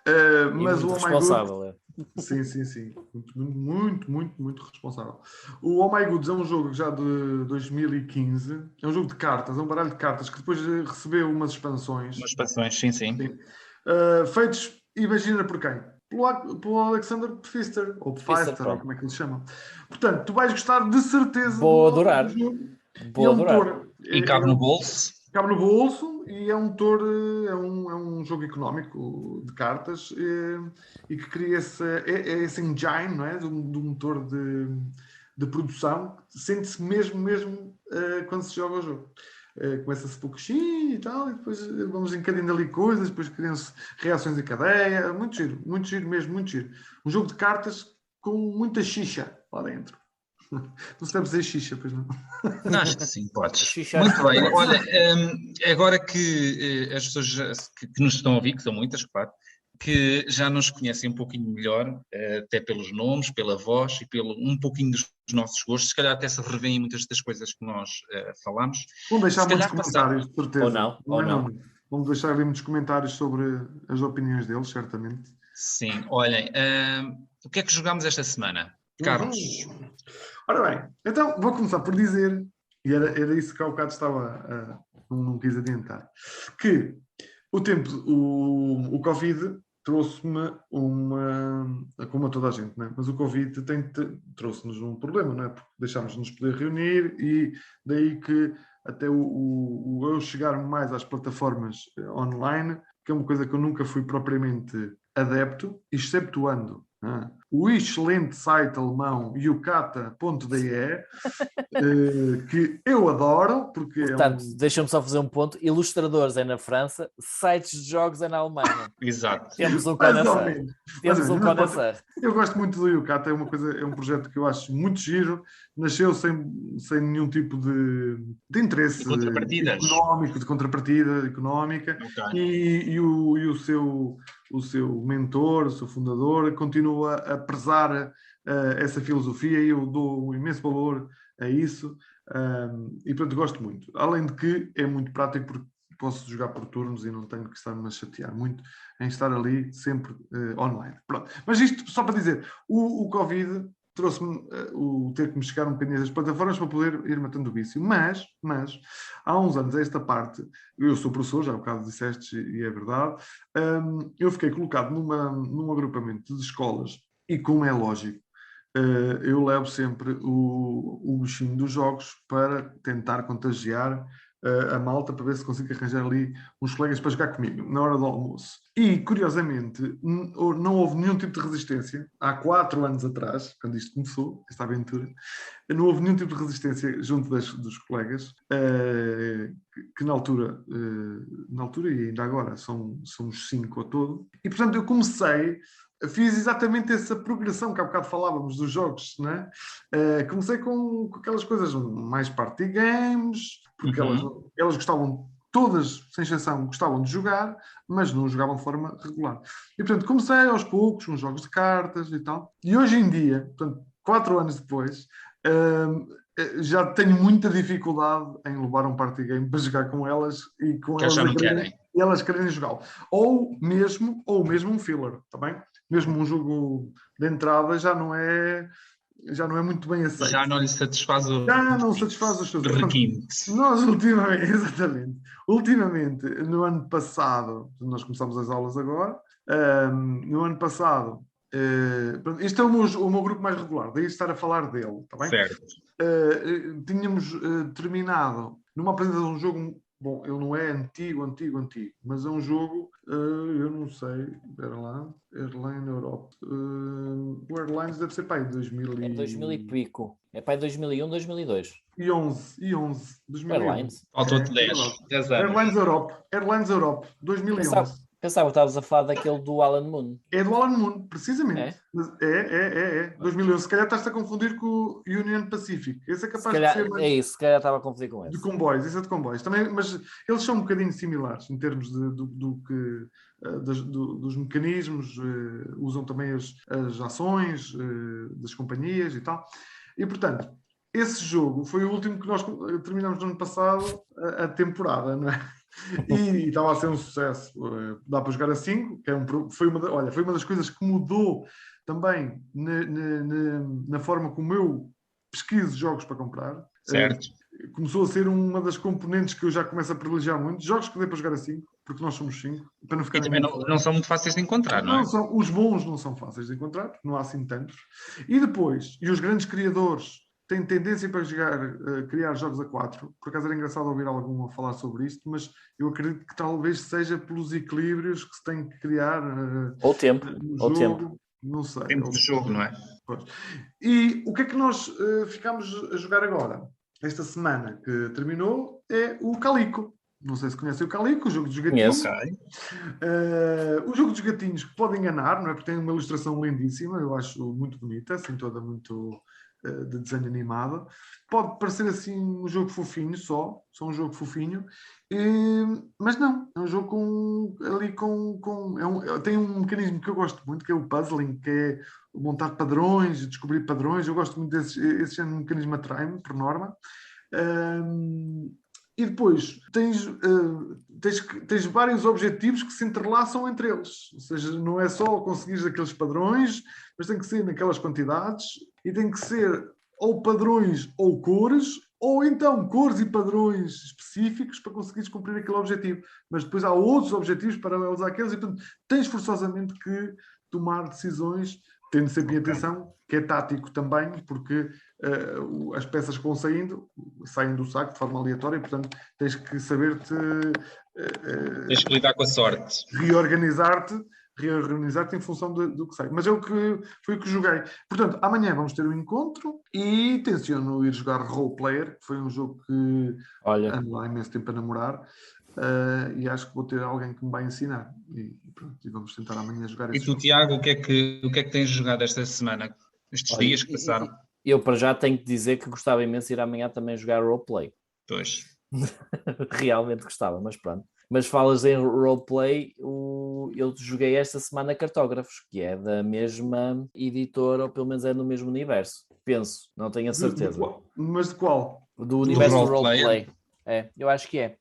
ele. Mas o Oh My responsável, Sim. Muito responsável. O Oh My Goods é um jogo já de 2015. É um jogo de cartas, é um baralho de cartas que depois recebeu umas expansões. Sim. Feitos, imagina por quem? Pelo Alexander Pfister, ou Pfister, ou como é que eles chamam. Portanto, tu vais gostar de certeza. Vou adorar. E cabe no bolso. Cabe no bolso e é um motor, é um jogo económico de cartas e que cria esse engine, não é? de um motor de produção. Sente-se mesmo quando se joga o jogo. Começa-se pouco e tal, e depois vamos encadeando ali coisas, depois criam-se reações em cadeia. Muito giro mesmo, muito giro. Um jogo de cartas com muita xixa lá dentro. Não se deve dizer xixa, pois não? Acho que sim, podes. Muito bem. Olha, agora que as pessoas que nos estão a ouvir, que são muitas, claro, que já nos conhecem um pouquinho melhor, até pelos nomes, pela voz e pelo um pouquinho dos nossos gostos, se calhar até se revêem muitas das coisas que nós falamos. Vamos deixar muitos comentários, de certeza. Ou não. Vamos deixar ali muitos comentários sobre as opiniões deles, certamente. Sim, olhem, o que é que jogámos esta semana? Carlos. Ora bem, então vou começar por dizer, e era isso que há bocado estava, não quis adiantar, que o Covid trouxe-me como a toda a gente, não é? Mas o Covid trouxe-nos um problema, não é? Porque deixámos-nos poder reunir e daí que até eu chegar mais às plataformas online, que é uma coisa que eu nunca fui propriamente adepto, exceptuando o excelente site alemão yucata.de, que eu adoro, porque portanto, deixa-me só fazer um ponto. Ilustradores é na França, sites de jogos é na Alemanha. Exato. Temos um conhecer. Eu gosto muito do Yucata, é um projeto que eu acho muito giro, nasceu sem nenhum tipo de interesse económico, de contrapartida económica, okay. E o seu mentor, o seu fundador, continua a prezar essa filosofia e eu dou um imenso valor a isso. E portanto gosto muito. Além de que é muito prático porque posso jogar por turnos e não tenho que estar-me a chatear muito em estar ali sempre online. Pronto. Mas isto só para dizer, o Covid trouxe-me o ter que me chegar um bocadinho das plataformas para poder ir matando o vício. Mas há uns anos, a esta parte, eu sou professor, já há um bocado disseste e é verdade, eu fiquei colocado num agrupamento de escolas e, como é lógico, eu levo sempre o bichinho dos jogos para tentar contagiar a malta, para ver se consigo arranjar ali uns colegas para jogar comigo, na hora do almoço. E, curiosamente, não houve nenhum tipo de resistência. Há 4 anos atrás, quando isto começou, esta aventura, não houve nenhum tipo de resistência junto dos colegas, que na altura e ainda agora, somos 5 ao todo. E, portanto, eu fiz exatamente essa progressão que há bocado falávamos dos jogos, né? Comecei com aquelas coisas mais party games, porque elas gostavam, todas, sem exceção, gostavam de jogar, mas não jogavam de forma regular. E, portanto, comecei aos poucos, com jogos de cartas e tal. E hoje em dia, portanto, 4 anos depois, já tenho muita dificuldade em levar um party game para jogar com elas e com Que elas já não querem. E elas querem jogá-lo. Ou mesmo um filler, está bem? Mesmo um jogo de entrada já não é muito bem aceito. Já não lhe satisfaz o... Já não satisfaz os seus requintes. Nós ultimamente, no ano passado, nós começamos as aulas agora, no ano passado, este é o meu grupo mais regular, daí estar a falar dele, está bem? Certo. Tínhamos terminado numa apresentação de um jogo. Bom, ele não é antigo, mas é um jogo, eu não sei, espera lá, Airline Europe. O Airlines deve ser para aí 2000 É 2000 e pico. É para aí 2001, 2002. E 11, 2001. Airlines. Faltou-te 10 anos. Airlines Europe, 2011. Pensava que estavas a falar daquele do Alan Moon. É do Alan Moon, precisamente. É? É. 2011. Se calhar estás-a confundir com o Union Pacific. Esse é capaz calhar, de ser mais... É isso, se calhar estava a confundir com esse. De comboios, esse é de comboios. Também, mas eles são um bocadinho similares em termos dos mecanismos, usam também as ações das companhias e tal. E, portanto, esse jogo foi o último que nós terminamos no ano passado, a temporada, não é? E estava a ser um sucesso. Dá para jogar a 5, que foi uma das coisas que mudou também na forma como eu pesquiso jogos para comprar. Certo. Começou a ser uma das componentes que eu já começo a privilegiar muito. Jogos que dê para jogar a 5, porque nós somos 5. Para não ficar E também não são muito fáceis de encontrar, não é? Os bons não são fáceis de encontrar, porque não há assim tantos. E depois, os grandes criadores têm tendência para criar jogos a 4. Por acaso era engraçado ouvir algum a falar sobre isto, mas eu acredito que talvez seja pelos equilíbrios que se tem que criar ou tempo. Não sei. Tempo de jogo, não é? Pois. E o que é que nós ficámos a jogar agora? Esta semana que terminou é o Calico. Não sei se conhecem o Calico, o jogo dos gatinhos. O jogo dos gatinhos que pode enganar, não é? Porque tem uma ilustração lindíssima, eu acho muito bonita, assim toda muito de desenho animado. Pode parecer assim um jogo fofinho só um jogo fofinho, mas não, é um jogo tem um mecanismo que eu gosto muito, que é o puzzling, que é montar padrões, descobrir padrões. Eu gosto muito esse género de mecanismo, atrai-me, por norma. E depois tens vários objetivos que se entrelaçam entre eles. Ou seja, não é só conseguir aqueles padrões, mas tem que ser naquelas quantidades e tem que ser ou padrões ou cores, ou então cores e padrões específicos para conseguires cumprir aquele objetivo. Mas depois há outros objetivos paralelos àqueles e, portanto, tens forçosamente que tomar decisões, tendo sempre em atenção que é tático também, porque as peças que vão saem do saco de forma aleatória, e, portanto, tens que saber-te... tens que lidar com a sorte. Reorganizar-te em função do que sai. Mas foi o que joguei. Portanto, amanhã vamos ter um encontro e tenciono ir jogar Role Player, que foi um jogo que ando há imenso tempo a namorar. E acho que vou ter alguém que me vai ensinar e vamos tentar amanhã jogar esse jogo. E tu, Tiago, o que é que tens jogado esta semana? Estes dias que passaram? Eu para já tenho que dizer que gostava imenso de ir amanhã também jogar roleplay. Pois. Realmente gostava, mas pronto. Mas falas em roleplay, eu joguei esta semana Cartógrafos, que é da mesma editora, ou pelo menos é no mesmo universo. Penso, não tenho a certeza. Mas de qual? Do universo do roleplayer? roleplay. É, eu acho que é.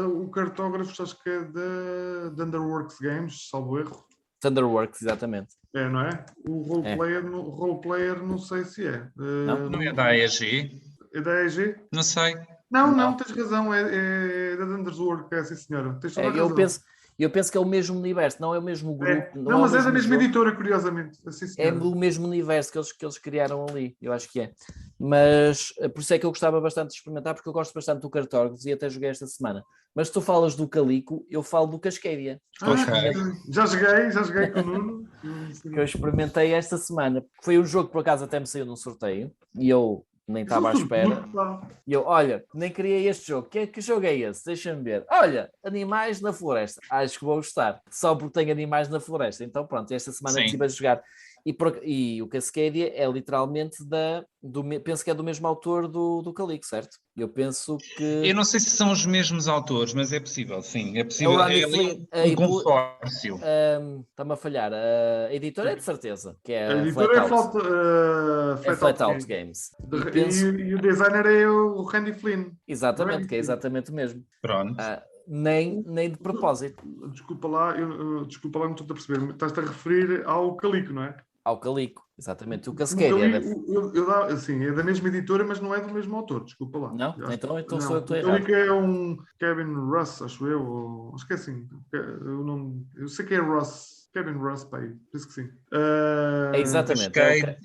O Cartógrafos acho que é da Underworks Games, salvo erro. Thunderworks, exatamente. É, não é? O roleplayer não sei se é. Não é da AEG? É da EG? Não sei. Não, tens razão, é da Underworks, é sim senhora. Tens toda a razão. Eu penso que é o mesmo universo, não é o mesmo grupo. Não, mas é da mesma editora, curiosamente. Assim, é do mesmo universo que eles criaram ali, eu acho que é. Mas por isso é que eu gostava bastante de experimentar, porque eu gosto bastante do Cartógrafos e até joguei esta semana. Mas se tu falas do Calico, eu falo do Cascadia. Já joguei com o Nuno. Que eu experimentei esta semana. Foi um jogo que por acaso até me saiu num sorteio e eu nem estava à espera. E eu, olha, nem queria este jogo. Que jogo é esse? Deixa-me ver. Olha, animais na floresta. Acho que vou gostar. Só porque tenho animais na floresta. Então pronto, esta semana estive a jogar. E o Cascadia é literalmente penso que é do mesmo autor do Calico, certo? Eu penso que... Eu não sei se são os mesmos autores, mas é possível, sim. É possível. É o Randy Flynn, um consórcio. Está-me a falhar. A editora é de certeza, que é a editora Flatout Games. E o designer é o Randy Flynn. Exatamente, que é exatamente o mesmo. Pronto. Nem de propósito. Desculpa lá, não estou a perceber. Estás-te a referir ao Calico, não é? Ao Calico, exatamente. O Cascadia. É da mesma editora, mas não é do mesmo autor, desculpa lá. Não? Então sou eu que estou errado. O Calico é um Kevin Russ, acho eu. Acho que é assim. Eu sei que é Russ. Kevin Russ, pai, penso que sim. Exatamente.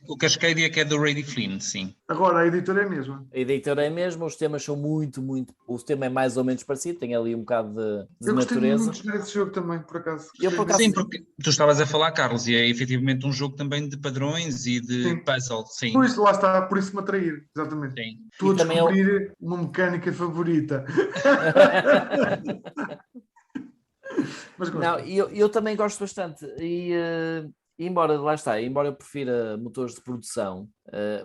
O Cascadia que é do Randy Flynn, sim. Agora, a editora é a mesma. A editora é a mesma, os temas são muito... O tema é mais ou menos parecido, tem ali um bocado de eu natureza. Eu gostei muito desse jogo também, por acaso. Sim, porque tu estavas a falar, Carlos, e é efetivamente um jogo também de padrões e de puzzle, sim. Pois, lá está, por isso me atrair, exatamente. Sim. Estou a descobrir uma mecânica favorita. Mas não, eu também gosto bastante embora eu prefira motores de produção,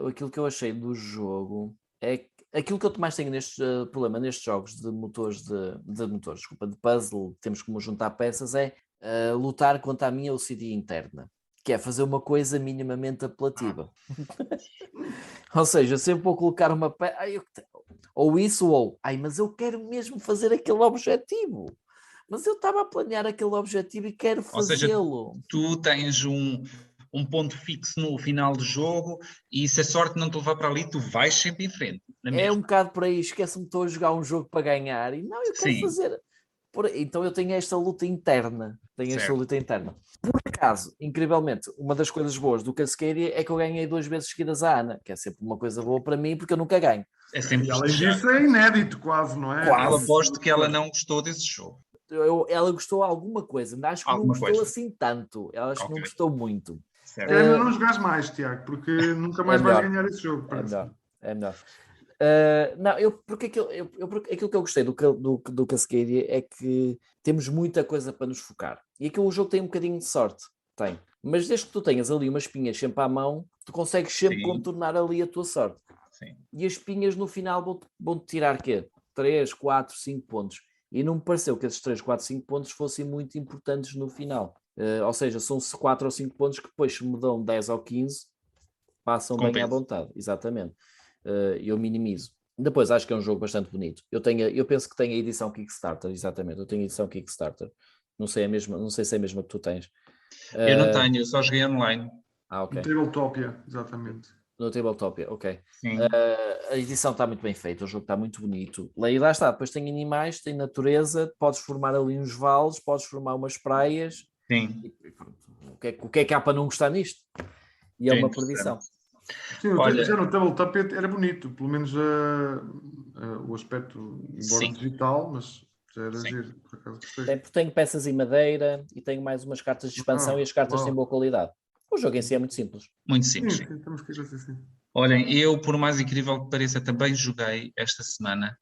aquilo que eu achei do jogo é que aquilo que eu mais tenho problema nestes jogos de motores de puzzle, temos como juntar peças, é lutar contra a minha OCD interna, que é fazer uma coisa minimamente apelativa. Ou seja, sempre vou colocar uma peça, mas eu quero mesmo fazer aquele objetivo. Mas eu estava a planear aquele objetivo e quero fazê-lo. Ou seja, tu tens um ponto fixo no final do jogo e se a sorte não te levar para ali, tu vais sempre em frente. É um bocado por aí, esquece-me, estou a jogar um jogo para ganhar e não, eu quero fazer. Então eu tenho esta luta interna. Por acaso, incrivelmente, uma das coisas boas do Cascadia é que eu ganhei 2 vezes seguidas a Ana, que é sempre uma coisa boa para mim, porque eu nunca ganho. É sempre além disso é inédito quase, não é? Eu aposto que ela não gostou desse jogo. Ela gostou alguma coisa, mas acho que não gostou assim tanto. Ela acho que não gostou muito. É não jogares mais, Tiago, porque nunca mais vais ganhar esse jogo. É melhor. Porque aquilo que eu gostei do Cascadia é que temos muita coisa para nos focar. E aquilo o jogo tem um bocadinho de sorte. Tem. Mas desde que tu tenhas ali umas espinhas sempre à mão, tu consegues sempre contornar ali a tua sorte. Sim. E as espinhas no final vão-te tirar quê? 3, 4, 5 pontos. E não me pareceu que esses 3, 4, 5 pontos fossem muito importantes no final. Ou seja, são 4 ou 5 pontos que depois, se me dão 10 ou 15, passam bem à vontade. Exatamente. Eu minimizo. Depois, acho que é um jogo bastante bonito. Eu penso que tem a edição Kickstarter, exatamente. Eu tenho a edição Kickstarter. Não sei se é a mesma que tu tens. Eu não tenho, eu só joguei online. Ok. No Tabletopia, exatamente. No Tabletopia, ok. Sim. A edição está muito bem feita, o jogo está muito bonito. Lá está, depois tem animais, tem natureza, podes formar ali uns vales, podes formar umas praias. Sim. E, o que é que há para não gostar nisto? E é uma perdição. Sim, já no Tabletopia era bonito, pelo menos o aspecto, embora digital, mas já era giro, por acaso gostei. Tenho peças em madeira e tenho mais umas cartas de expansão e as cartas têm boa qualidade. O jogo em si é muito simples. Muito simples. Sim, temos que ir assim. Olhem, eu, por mais incrível que pareça, também joguei esta semana.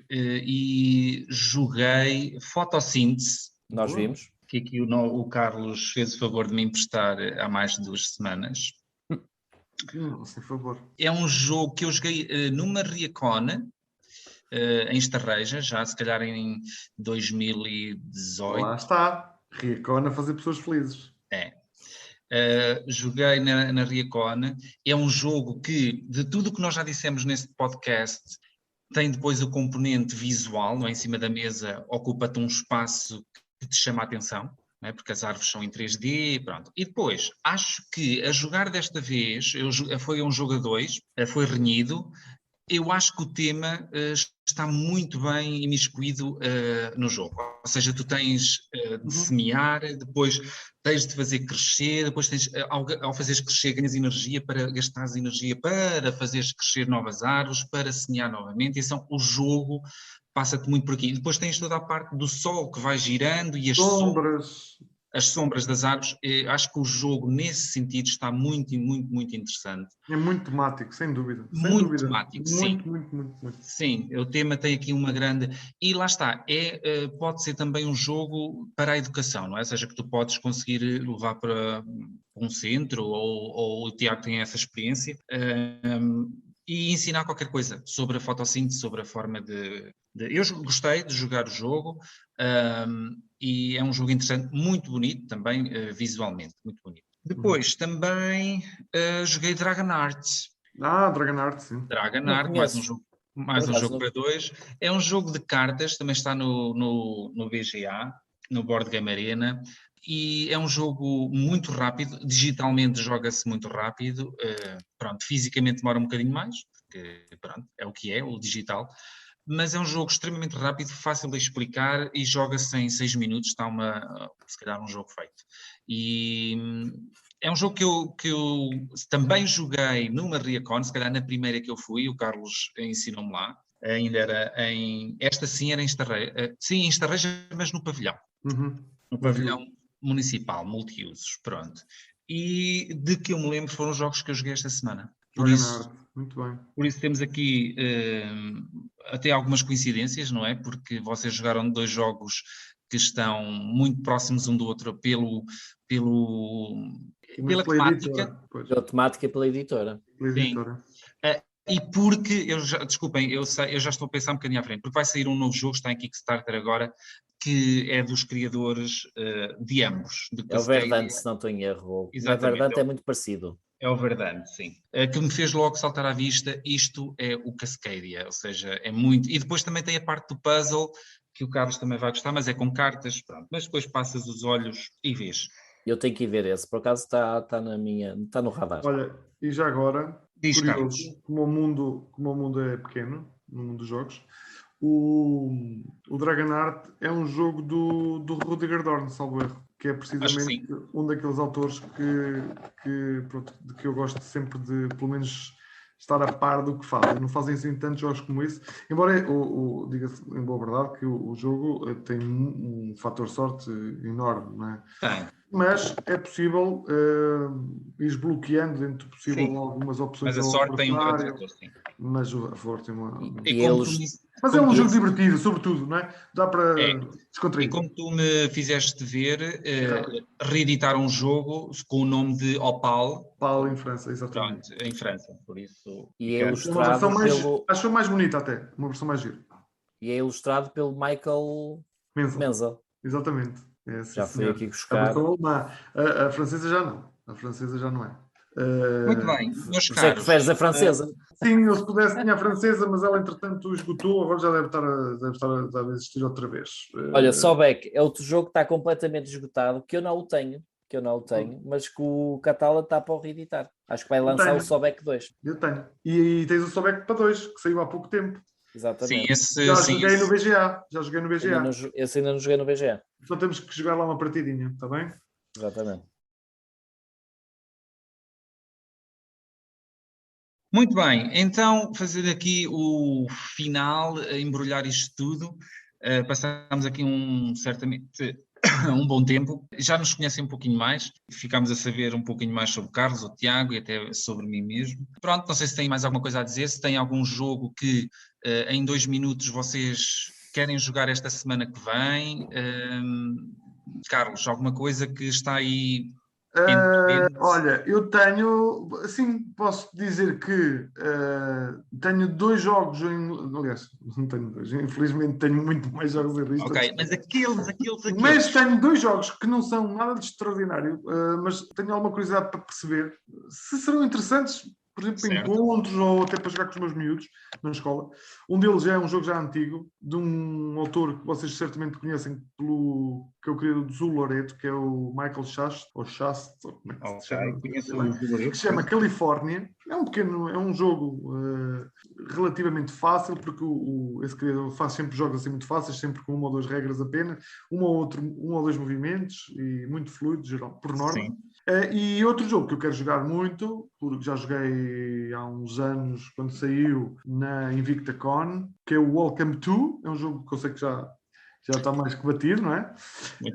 E joguei Fotossíntese. Nós vimos. Que aqui o Carlos fez o favor de me emprestar há mais de 2 semanas. Sem favor. É um jogo que eu joguei numa Riacon, em Estarreja, já se calhar em 2018. Lá está. Riacon a fazer pessoas felizes. Joguei na Riacon. É um jogo que, de tudo o que nós já dissemos neste podcast, tem depois o componente visual, não é? Em cima da mesa ocupa-te um espaço que te chama a atenção, não é? Porque as árvores são em 3D, pronto. E depois, acho que a jogar desta vez, foi um jogo a dois, foi renhido. Eu acho que o tema está muito bem imiscuído no jogo. Ou seja, tu tens de semear, depois tens de fazer crescer, depois tens, ao fazeres crescer, ganhas energia para gastares energia para fazeres crescer novas árvores, para semear novamente. Então, o jogo passa-te muito por aqui. E depois tens toda a parte do sol que vai girando e as sombras das árvores. Acho que o jogo, nesse sentido, está muito, muito, muito interessante. É muito temático, sem dúvida. Sem Muito dúvida. temático, muito, sim. Muito. Sim, o tema tem aqui uma grande... E lá está, pode ser também um jogo para a educação, não é? Ou seja, que tu podes conseguir levar para um centro, ou o Tiago tem essa experiência, e ensinar qualquer coisa sobre a fotossíntese, sobre a forma de... Eu gostei de jogar o jogo, e é um jogo interessante, muito bonito também, visualmente, muito bonito. Depois também joguei Dragonheart. Dragonheart, sim. Dragonheart, mais um jogo para dois. É um jogo de cartas, também está no BGA, no Board Game Arena, e é um jogo muito rápido, digitalmente joga-se muito rápido, pronto, fisicamente demora um bocadinho mais, porque pronto, é o que é, o digital, mas é um jogo extremamente rápido, fácil de explicar e joga-se em 6 minutos, está se calhar um jogo feito. E é um jogo que eu também joguei numa Riacon, se calhar na primeira que eu fui, o Carlos ensinou-me lá, ainda era esta sim era em Estarreja, sim, em Estarreja, mas no pavilhão. No pavilhão municipal, multiusos, pronto. E de que eu me lembro foram os jogos que eu joguei esta semana. Por isso, muito bem. Por isso temos aqui até algumas coincidências, não é? Porque vocês jogaram dois jogos que estão muito próximos um do outro pela temática. Pela temática e pela editora. Sim. E porque, desculpem, eu já estou a pensar um bocadinho à frente, porque vai sair um novo jogo, está em Kickstarter agora, que é dos criadores de ambos. É o Verdant, se não estou em erro. O Verdant é muito parecido. É o Verdant, sim. Que me fez logo saltar à vista, isto é o Cascadia, ou seja, é muito... E depois também tem a parte do puzzle, que o Carlos também vai gostar, mas é com cartas, pronto. Mas depois passas os olhos e vês. Eu tenho que ir ver esse, por acaso está no radar. Olha, e já agora, diz, curioso, Carlos, como o mundo é pequeno, no mundo dos jogos, o Dragonheart é um jogo do Rudiger Dorn, salvo erro, que é precisamente um daqueles autores de que eu gosto sempre de, pelo menos, estar a par do que fazem. Não fazem assim tantos jogos como esse, embora, diga-se em boa verdade, que o jogo tem um fator sorte enorme, não é? Tem. Mas é possível ir bloqueando dentro do possível algumas opções. Mas a sorte tem um grande fator, sim. Mas a sorte tem uma... Mas é um jogo divertido, sobretudo, não é? Dá para descontrair. E como tu me fizeste ver, reeditar um jogo com o nome de Opal. Opal em França, exatamente. Pronto, em França, por isso... E é ilustrado Acho mais bonita até, uma versão mais gira. E é ilustrado pelo Michael Menzel. Exatamente. Já fui aqui buscar. A francesa já não. A francesa já não é. Muito bem, meus caros. Você que preferes a francesa? Sim, eu se pudesse tinha a francesa, mas ela entretanto esgotou, agora já deve estar a existir outra vez. Olha, Sobek é outro jogo que está completamente esgotado, que eu não o tenho, mas que o catálogo está para o reeditar. Acho que vai lançar o Sobek 2. Eu tenho. E tens o Sobek para 2, que saiu há pouco tempo. Exatamente. Sim, joguei no BGA. Já joguei no BGA. Esse ainda não joguei no BGA. Então temos que jogar lá uma partidinha, está bem? Exatamente. Muito bem, então fazer aqui o final, embrulhar isto tudo. Passamos aqui certamente um bom tempo. Já nos conhecem um pouquinho mais, ficámos a saber um pouquinho mais sobre o Carlos, o Tiago e até sobre mim mesmo. Pronto, não sei se tem mais alguma coisa a dizer, se tem algum jogo que em 2 minutos vocês querem jogar esta semana que vem. Carlos, alguma coisa que está aí Olha, eu tenho, assim, posso dizer que tenho 2 jogos, aliás, não tenho 2, infelizmente tenho muito mais jogos em lista. Ok, mas aqueles. Mas tenho 2 jogos que não são nada de extraordinário, mas tenho alguma curiosidade para perceber se serão interessantes, por exemplo, em encontros ou até para jogar com os meus miúdos na escola. Um deles é um jogo já antigo, de um autor que vocês certamente conhecem, que é o criador do Zul Loreto, que é o Michael Shast, ou Shast, como é que se chama? Que se chama Califórnia. É um jogo relativamente fácil, porque esse criador faz sempre jogos assim muito fáceis, sempre com 1 ou 2 regras apenas, 1 ou 2 movimentos, e muito fluido, geral, por norma. Sim. E outro jogo que eu quero jogar muito, porque já joguei há uns anos, quando saiu na InvictaCon, que é o Welcome To. É um jogo que eu sei que já está mais que batido, não é?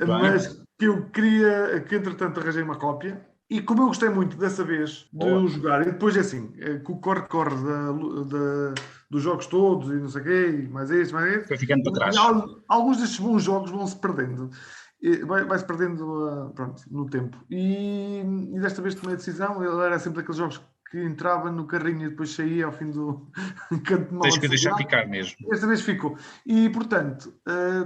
Mas que eu queria, que entretanto arranjei uma cópia. E como eu gostei muito dessa vez de o jogar, e depois é assim, com o corre-corre dos jogos todos e não sei o quê, mais este, foi ficando para trás. Alguns destes bons jogos vão-se perdendo. Vai-se perdendo pronto, no tempo. E desta vez tomei a decisão. Ele era sempre daqueles jogos que entrava no carrinho e depois saía ao fim do canto de mão. Tens que deixar ficar mesmo. Desta vez ficou. E, portanto,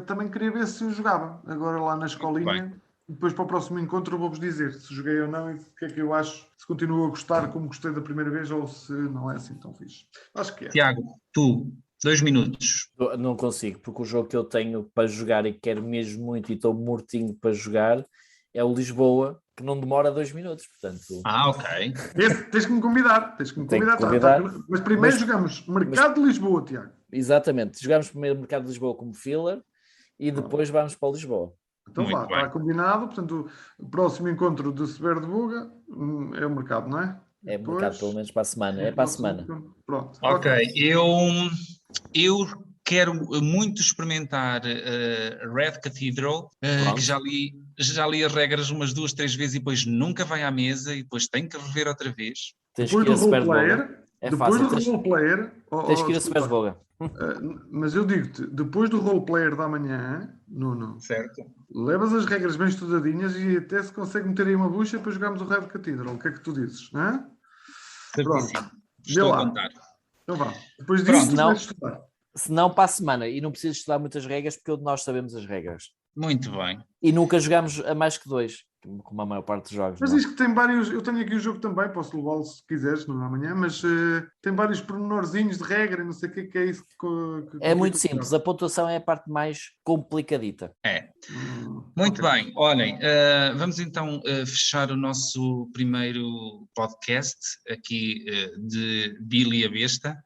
também queria ver se eu jogava agora lá na escolinha. Depois, para o próximo encontro, eu vou-vos dizer se joguei ou não e o que é que eu acho, se continuo a gostar como gostei da primeira vez ou se não é assim tão fixe. Acho que é. Tiago, tu, 2 minutos. Não consigo, porque o jogo que eu tenho para jogar e que quero mesmo muito e estou mortinho para jogar é o Lisboa, que não demora 2 minutos, portanto... Ok. Tens que me convidar. Mas primeiro jogamos Mercado de Lisboa, Tiago. Exatamente. Jogamos primeiro o Mercado de Lisboa como filler e depois vamos para o Lisboa. Então vá, está combinado. Portanto, o próximo encontro de Sever de Buga é o mercado, não é? É o mercado, pelo menos para a semana. É para a semana. Pronto. Ok. Eu quero muito experimentar Red Cathedral, que já li as regras umas 2, 3 vezes e depois nunca vai à mesa e depois tenho que rever outra vez. Depois do roleplayer... Depois do roleplayer... Tens que ir a Sever de Buga. Mas eu digo-te, depois do roleplayer da manhã, Nuno, certo, levas as regras bem estudadinhas e até se consegue meter aí uma bucha para jogarmos o Red Cathedral. O que é que tu dizes? Pronto. Estou a contar. Então vá. Depois disso, vais estudar. Se não, para a semana. E não precisas estudar muitas regras, porque nós sabemos as regras. Muito bem. E nunca jogámos a mais que 2, como a maior parte dos jogos. Mas diz que tem vários... Eu tenho aqui o jogo também, posso levá-lo se quiseres, não é amanhã, mas tem vários pormenorzinhos de regra e não sei o que é isso. É muito simples. A pontuação é a parte mais complicadita. É. Muito bem. Olhem, vamos então fechar o nosso primeiro podcast aqui de Billy a Besta.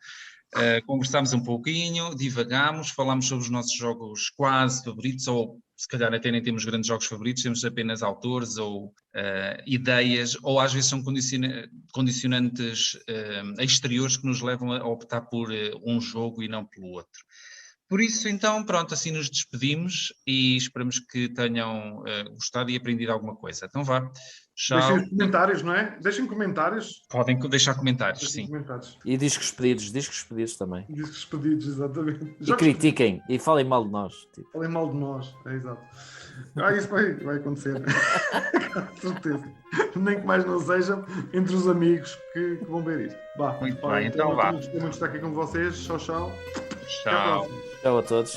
Conversámos um pouquinho, divagámos, falámos sobre os nossos jogos quase favoritos, ou se calhar até nem temos grandes jogos favoritos, temos apenas autores ou ideias, ou às vezes são condicionantes exteriores que nos levam a optar por um jogo e não pelo outro. Por isso, então, pronto, assim nos despedimos e esperamos que tenham gostado e aprendido alguma coisa. Então vá. Tchau. Deixem comentários, não é? Deixem comentários. Podem deixar comentários, sim. Comentários. E discos pedidos também. Discos pedidos, exatamente. E critiquem, e falem mal de nós. Tipo. Falem mal de nós, é exato. Isso vai acontecer. Com certeza. Nem que mais não seja entre os amigos que vão ver isto. Muito bem, então vá. Gostei muito de estar aqui com vocês. Tchau, tchau. Tchau. Tchau a todos.